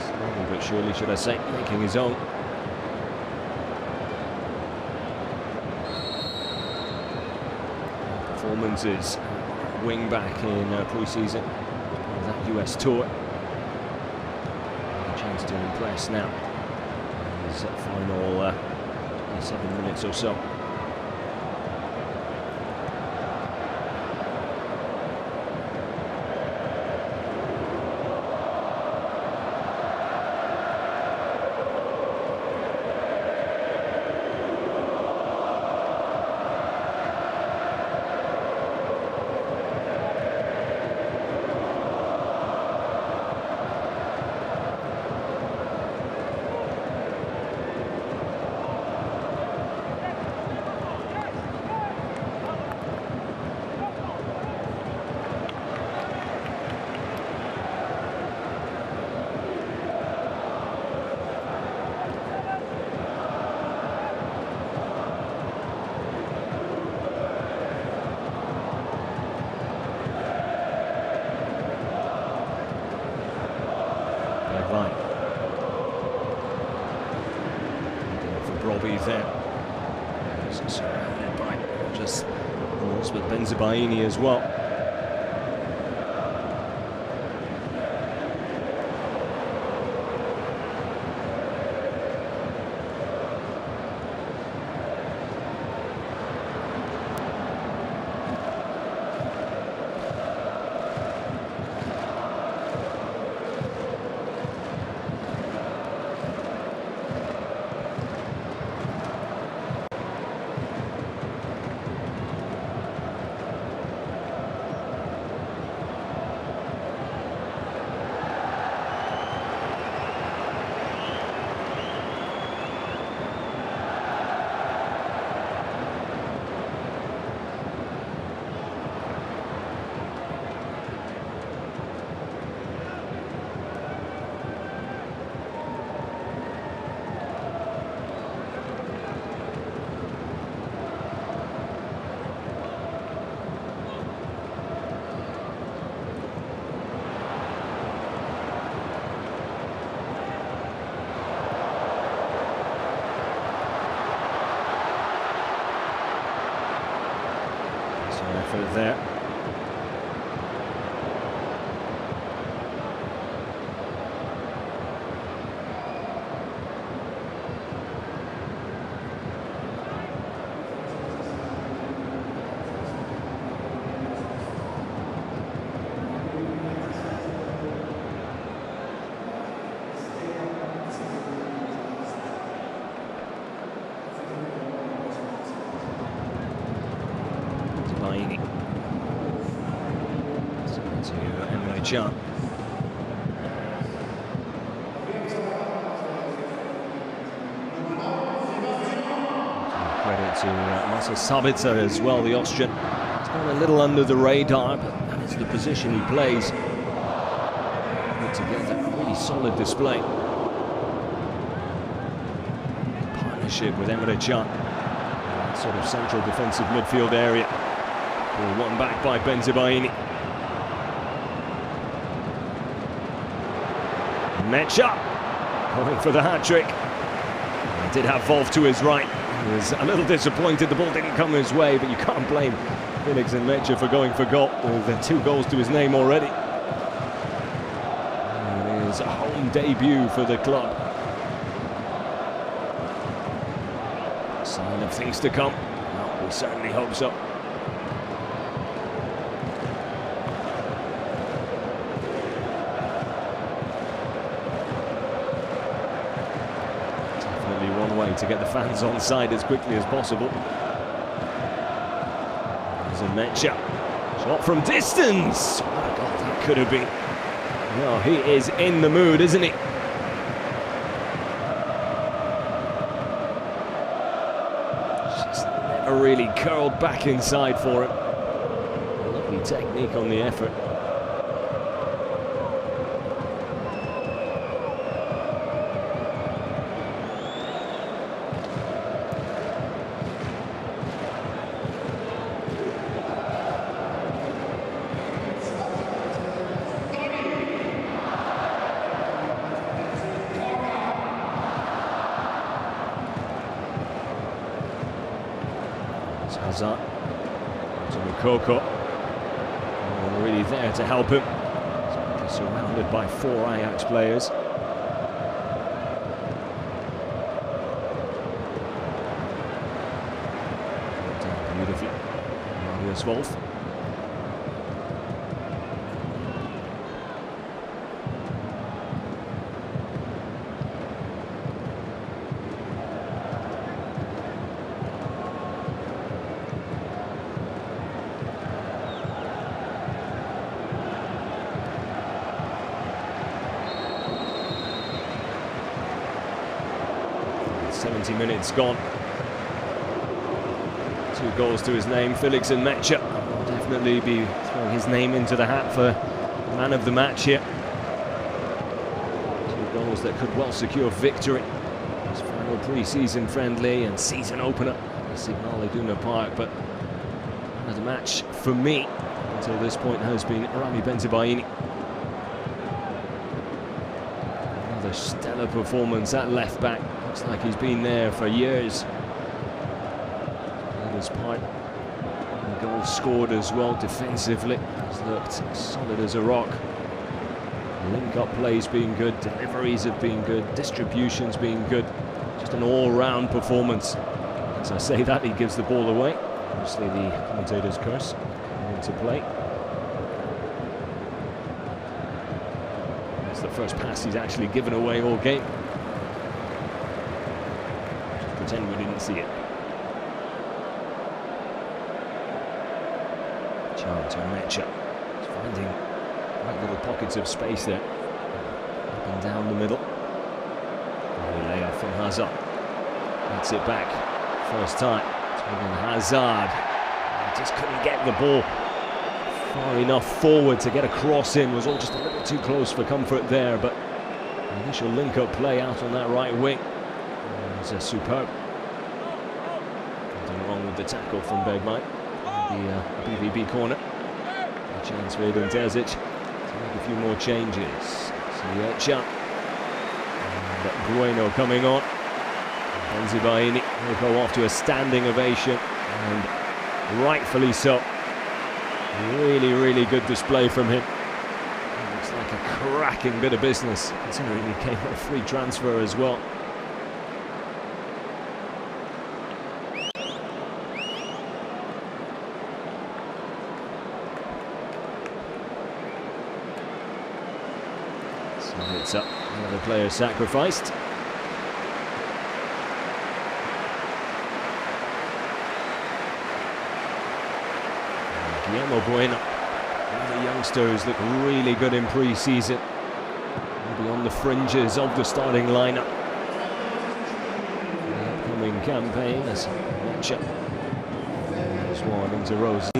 slowly but surely, should I say, making his own. Performances. Wing back in pre-season of that US tour. A chance to impress now. His final 7 minutes or so. by. For Brobbey there. Surrounded by just balls, but Benzibaini as well. Effort there. John. Credit to Marcel Sabitzer as well, the Austrian. He's gone a little under the radar, but that is the position he plays. Put together a really solid display. Partnership with Emre Can. That sort of central defensive midfield area. Ball won back by Benzibaini. Mecha going for the hat-trick. He did have Wolf to his right. He was a little disappointed the ball didn't come his way, but you can't blame Felix and Mecha for going for goal with 2 goals to his name already. And it is a home debut for the club. Sign of things to come. Well, we certainly hope so. To get the fans on side as quickly as possible. There's a Mecha. Shot from distance. What a goal that could have been. No, he is in the mood, isn't he? Just never really curled back inside for him. Lovely technique on the effort. Hazard to Mukoko, really there to help him. He's surrounded by 4 Ajax players. Down beautifully, Marius Wolf. Minutes gone. 2 goals to his name. Felix and Mecha will definitely be throwing his name into the hat for man of the match here. 2 goals that could well secure victory. His final pre-season friendly and season opener at Signal Iduna Park, but man of the match for me until this point has been Rami Benzibaini. stellar performance at left back. Looks like he's been there for years. Played his part. And the goal scored as well defensively. He's looked solid as a rock. Link-up play's been good, deliveries have been good, distribution's been good. Just an all-round performance. As I say that, he gives the ball away. Obviously the commentator's curse coming into play. It's the first pass he's actually given away all game. Just pretend we didn't see it. Chance on Mecha. He's finding right little pockets of space there. Up and down the middle. Layoff from Hazard. Gets it back. First time. Hazard. He just couldn't get the ball far enough forward to get a cross in. Was all just a little too close for comfort there, but the initial link-up play out on that right wing was superb. Nothing wrong with the tackle from Bergwijn. The BVB corner. A chance for Edin Terzic to make a few more changes. Ziyech and Bueno coming on. Benzibaini will go off to a standing ovation, and rightfully so. Really, really good display from him. It looks like a cracking bit of business, considering he came on a free transfer as well. So it's up, another player sacrificed. Guillermo Bueno, one of the youngsters look really good in pre-season. Maybe on the fringes of the starting lineup. The upcoming campaign as Mecha. There's one into Rosie.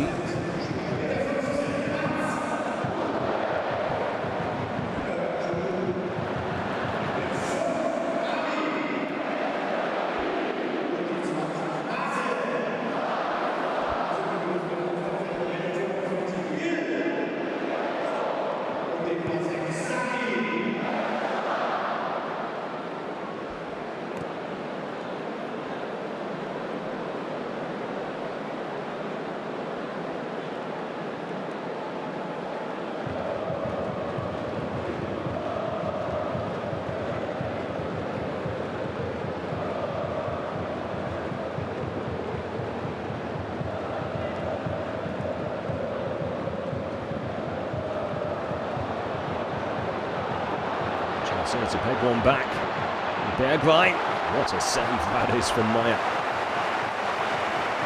So to peg one back. Bergwijn, what a save that is from Maya.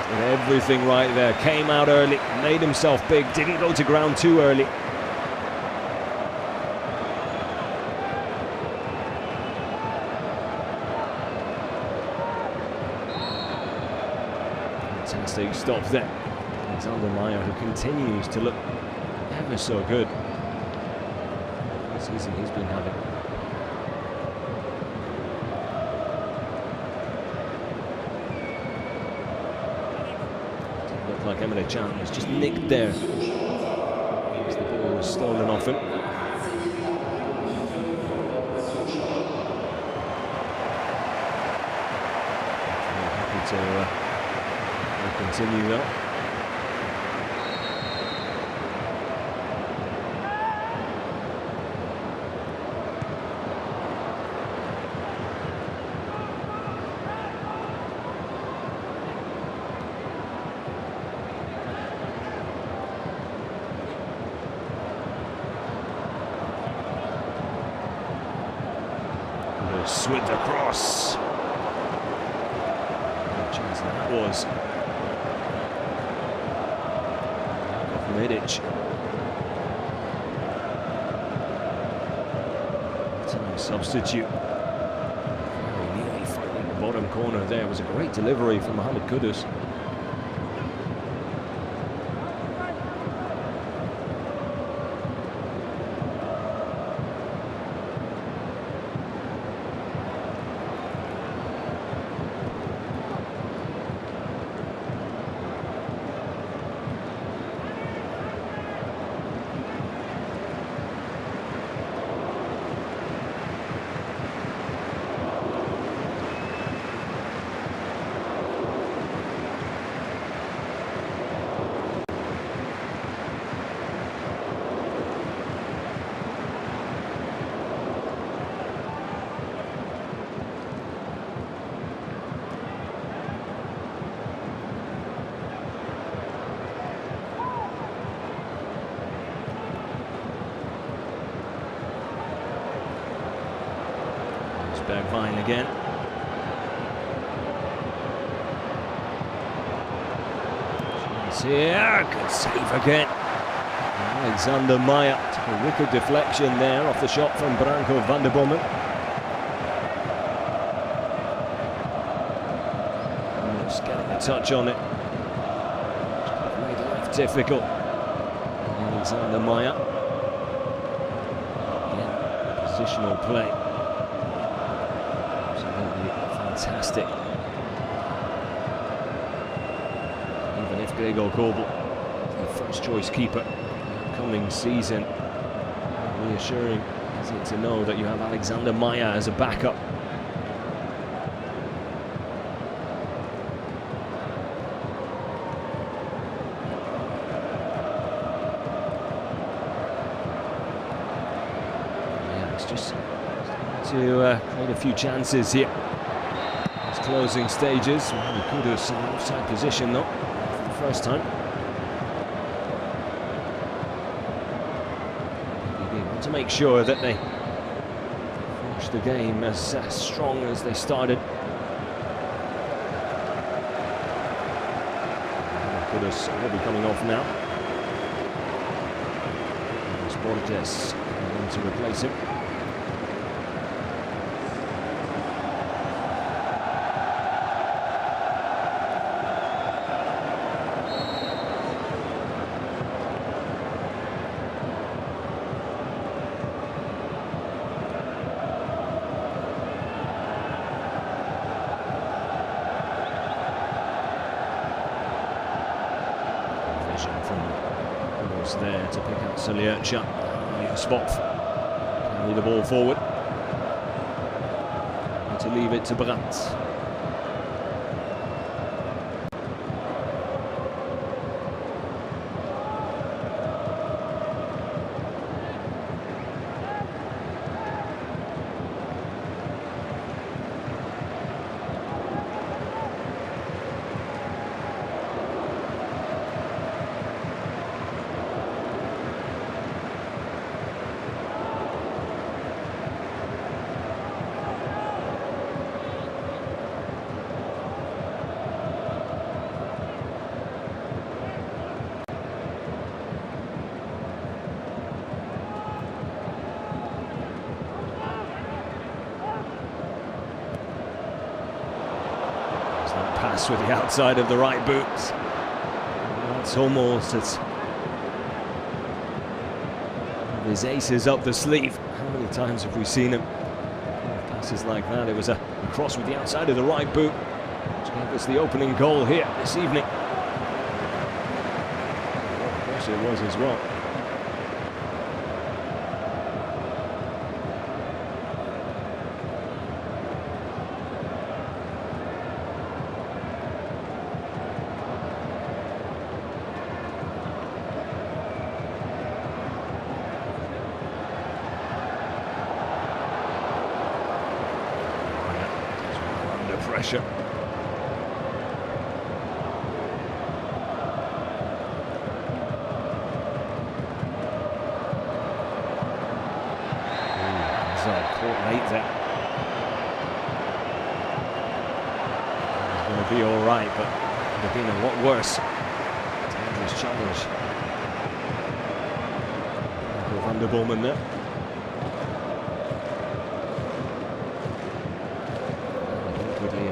Did everything right there, came out early, made himself big, didn't go to ground too early. Fantastic stop there. Alexander Meyer, who continues to look ever so good. This season he's been having. Like Emre Can was just nicked there as the ball was stolen off him. Happy to continue that. With the cross. What chance that was. Medic. Time substitute. Very nearly finding the bottom corner there. It was a great delivery from Mohamed Kudus. Bergwijn again. Chance here, good save again. Alexander Meyer took a wicked deflection there off the shot from Branko van der Bomen. Just getting a touch on it. Made life difficult. Alexander Meyer. Again, positional play. Absolutely fantastic. Even if Gregor Kobel, the first choice keeper coming season, reassuring is it to know that you have Alexander Meyer as a backup. Yeah, it's just to create a few chances here. It's closing stages. Kudus in the offside position though for the first time. To make sure that they finish the game as strong as they started. Kudus will be coming off now. Borges going to replace him. There to pick out Saliercia. Spot. Carry the ball forward. To leave it to Brandt. Pass with the outside of the right boot. That's almost as his aces up the sleeve. How many times have we seen him? Passes like that. It was a cross with the outside of the right boot, which gave us the opening goal here this evening. What pressure it was as well. Pressure. Hazard caught late there. He's going to be all right, but it would have been a lot worse. Dangerous challenge. Van der Bomen there.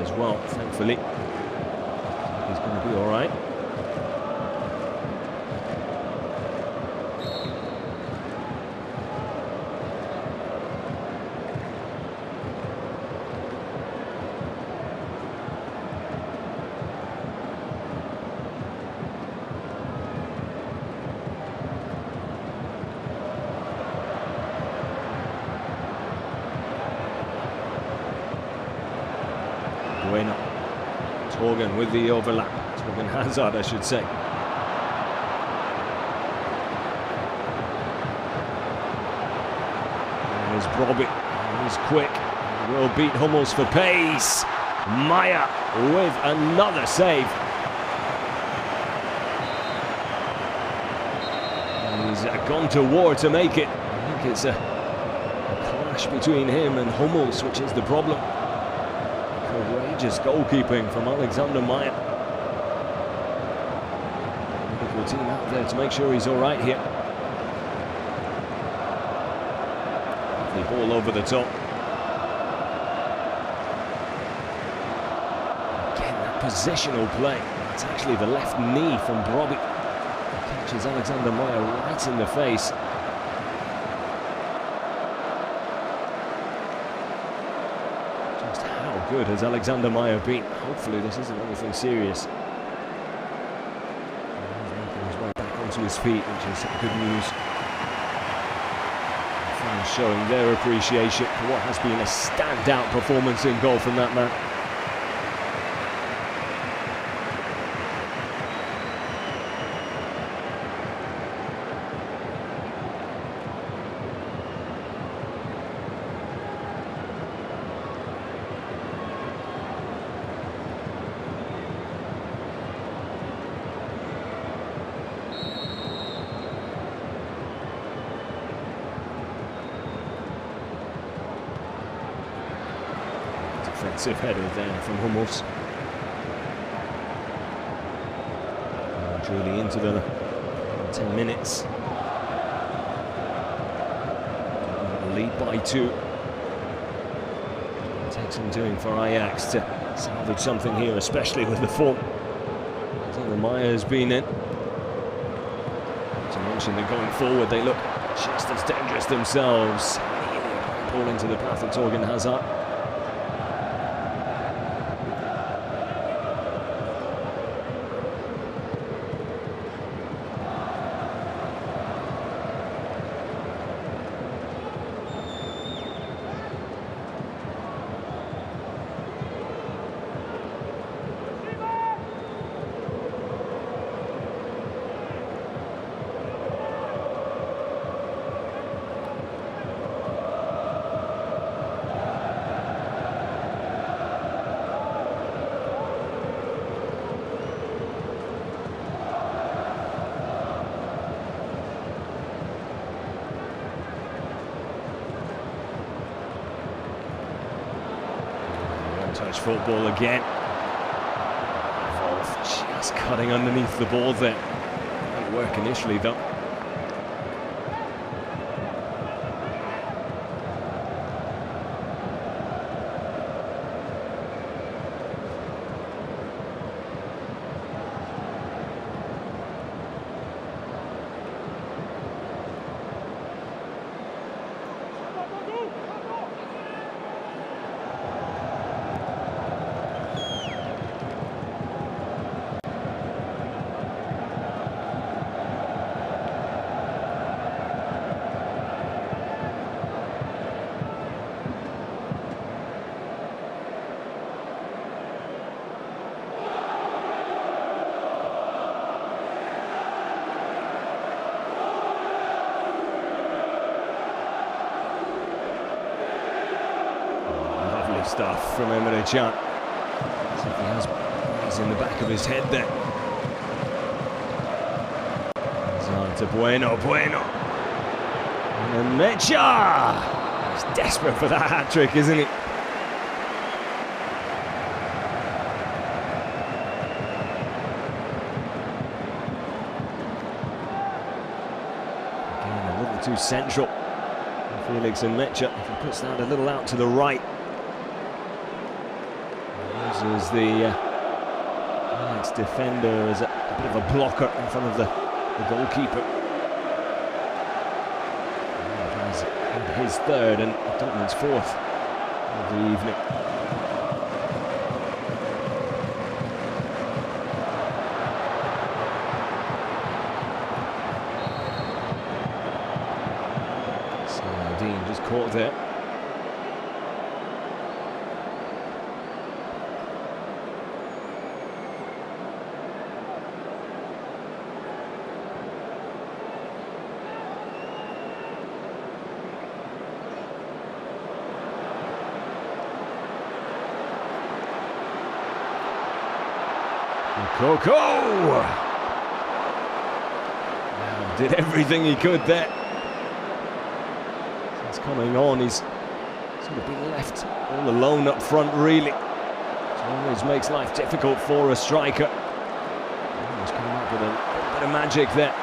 As well, thankfully. He's going to be all right. Torgan with the overlap. Torgan Hazard, I should say. There's Brobbey. He's quick. He will beat Hummels for pace. Meyer with another save. He's gone to war to make it. I think it's a clash between him and Hummels, which is the problem. Courageous goalkeeping from Alexander Meyer. Medical team out there to make sure he's all right here. The ball over the top. Again, that positional play. It's actually the left knee from Brobbey. Catches Alexander Meyer right in the face. Just how good has Alexander Meyer been? Hopefully this isn't anything serious. He's making his way back onto his feet, which is good news. Fans showing their appreciation for what has been a standout performance in goal from that man. Defensive header there from Hummels. Truly into the 10 minutes. Lead by 2. It takes some doing for Ajax to salvage something here, especially with the form Alexander Meyer has been in. To mention that going forward they look just as dangerous themselves. Ball into the path of Torgan Hazard. Touch football again. Wolf just cutting underneath the ball there. Didn't work initially though. Stuff from Emre Can. So he has eyes in the back of his head there. It's to Bueno. And then Mecha! He's desperate for that hat-trick, isn't he? Again, a little too central. Felix and Mecha, if he puts that a little out to the right. As the Ajax defender is a bit of a blocker in front of the goalkeeper. He's had his third and Dortmund's fourth of the evening. So Dean just caught there. Coco did everything he could there. Since coming on, he's sort of being left all alone up front, really. It always makes life difficult for a striker. He's coming up with a little bit of magic there.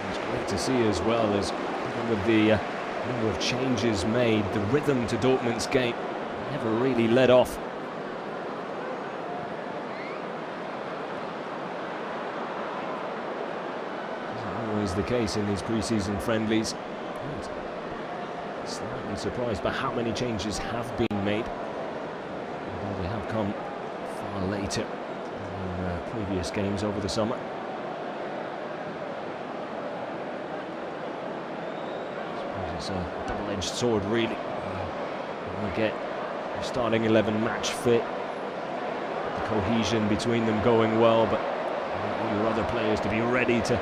It's great to see as well as with the number of changes made, the rhythm to Dortmund's game never really let off. Isn't always the case in these pre-season friendlies. Slightly surprised by how many changes have been made. They have come far later in previous games over the summer. I suppose it's a double-edged sword, really. You get your starting 11 match fit, the cohesion between them going well, but you want your other players to be ready to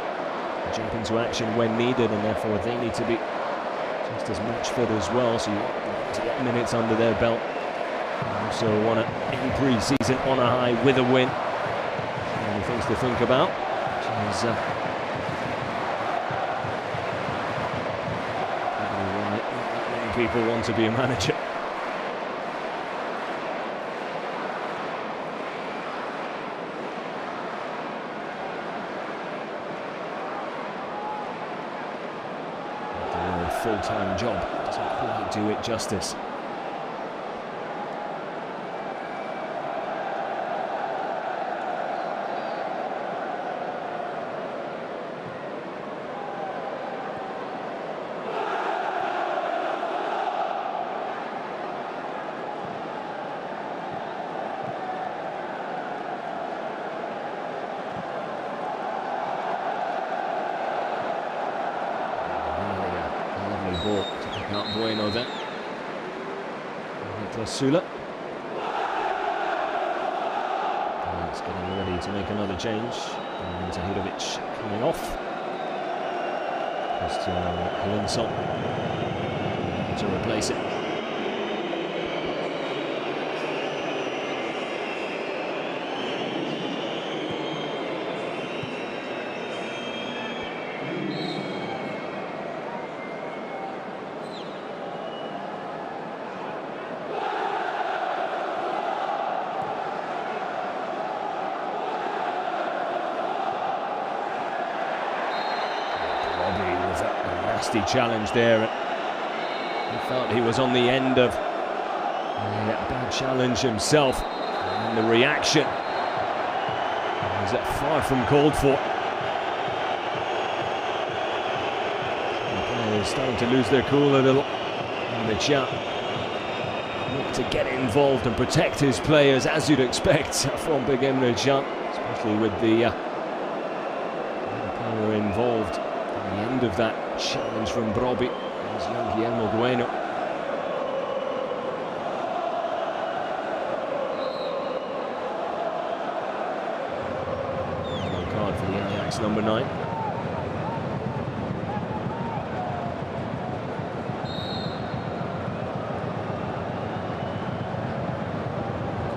jump into action when needed, and therefore they need to be just as match fit as well, so you want to get minutes under their belt. Also want to end pre-season on a high with a win. Many things to think about. Which is probably why not many people want to be a manager. A full-time job doesn't quite do it justice. Ball to pick up Bueno then. Sula. It's getting ready to make another change. And Zahirovic coming off. Christian Holinsson to replace it. Nasty challenge there. He felt he was on the end of a bad challenge himself, and the reaction was far from called for. The players starting to lose their cool a little, and the chat look to get involved and protect his players, as you'd expect from Big Emre Can, especially with the player involved at the end of that challenge from Brobbey. There's young Guillermo Bueno. Yellow card for the Ajax number 9.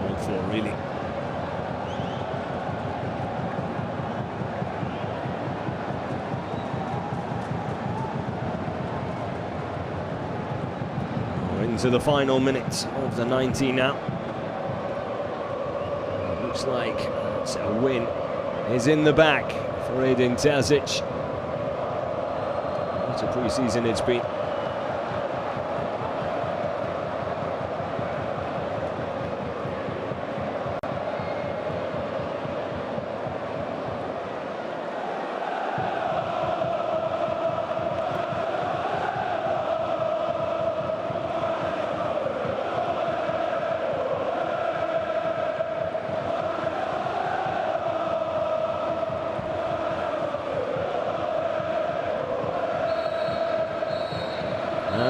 Called for, really. Into the final minutes of the 90 now. It looks like a win is in the bag for Edin Terzic. What a pre-season it's been.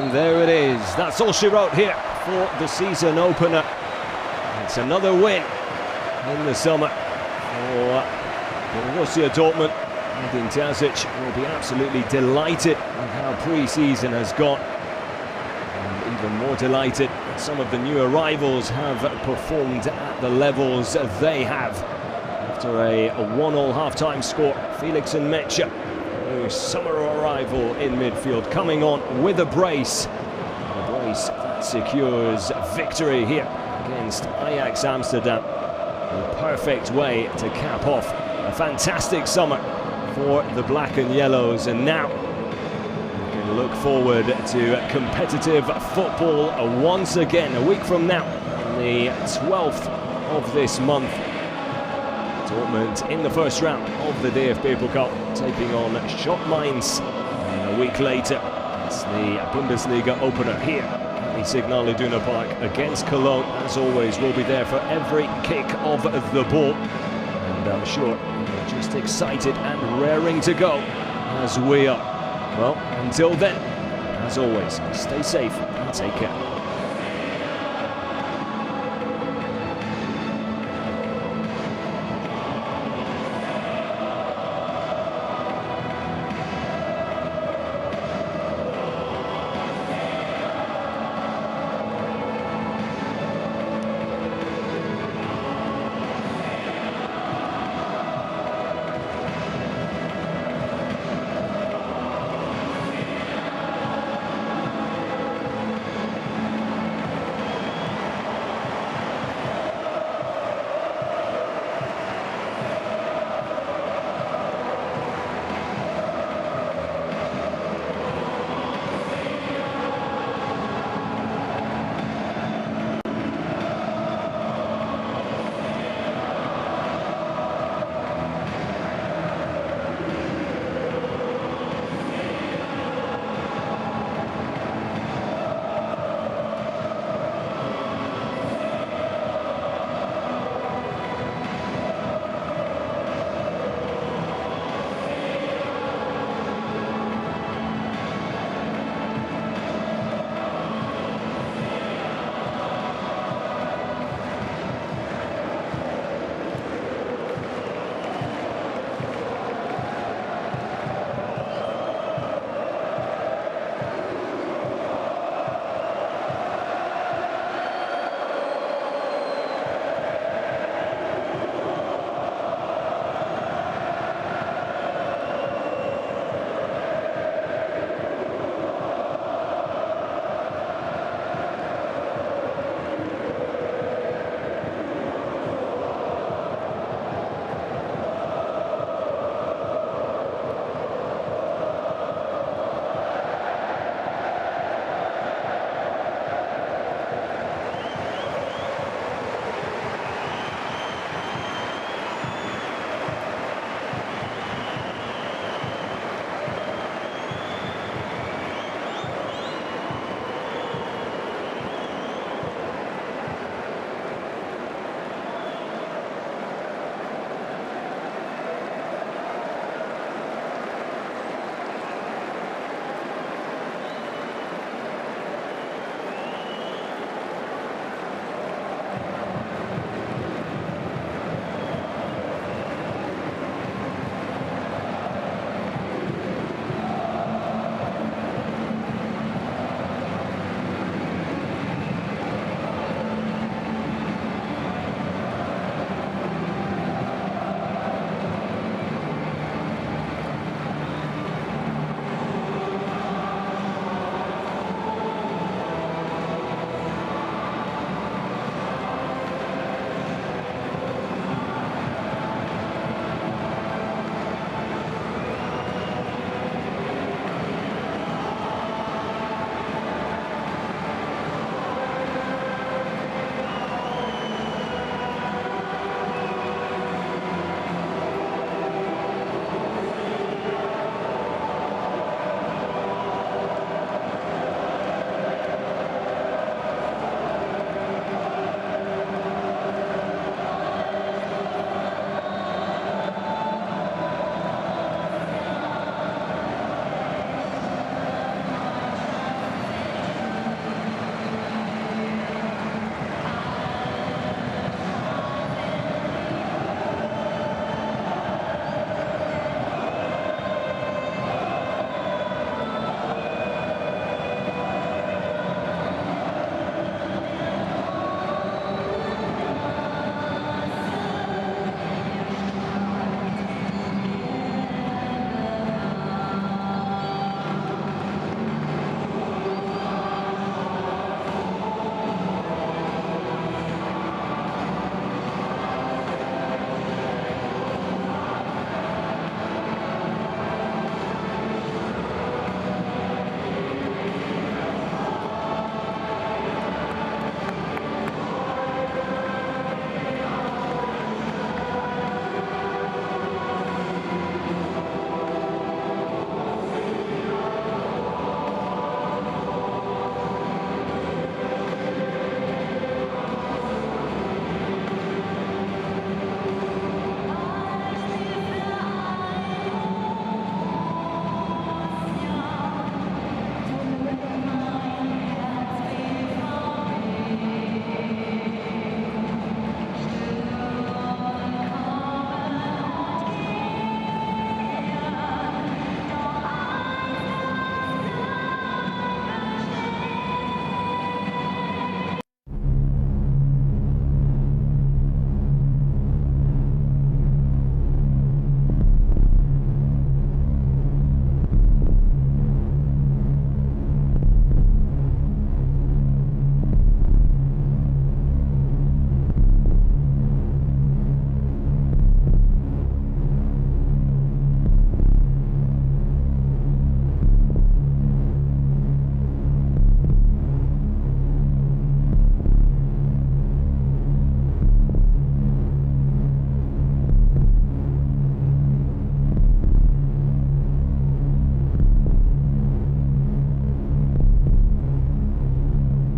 And there it is. That's all she wrote here for the season opener. It's another win in the summer for Borussia Dortmund. Edin Terzic will be absolutely delighted with how pre-season has gone. And even more delighted that some of the new arrivals have performed at the levels they have. After a 1-1 half-time score, Felix and Mecha, a summer arrival in midfield, coming on with a brace. A brace that secures victory here against Ajax Amsterdam. The perfect way to cap off a fantastic summer for the black and yellows, and now we can look forward to competitive football once again a week from now, on the 12th of this month. Dortmund in the first round of the DFB Pokal, taking on Schott Mainz. And a week later, it's the Bundesliga opener here at the Signal Iduna Park against Cologne. As always, we'll be there for every kick of the ball. And I'm sure you're just excited and raring to go as we are. Well, until then, as always, stay safe and take care.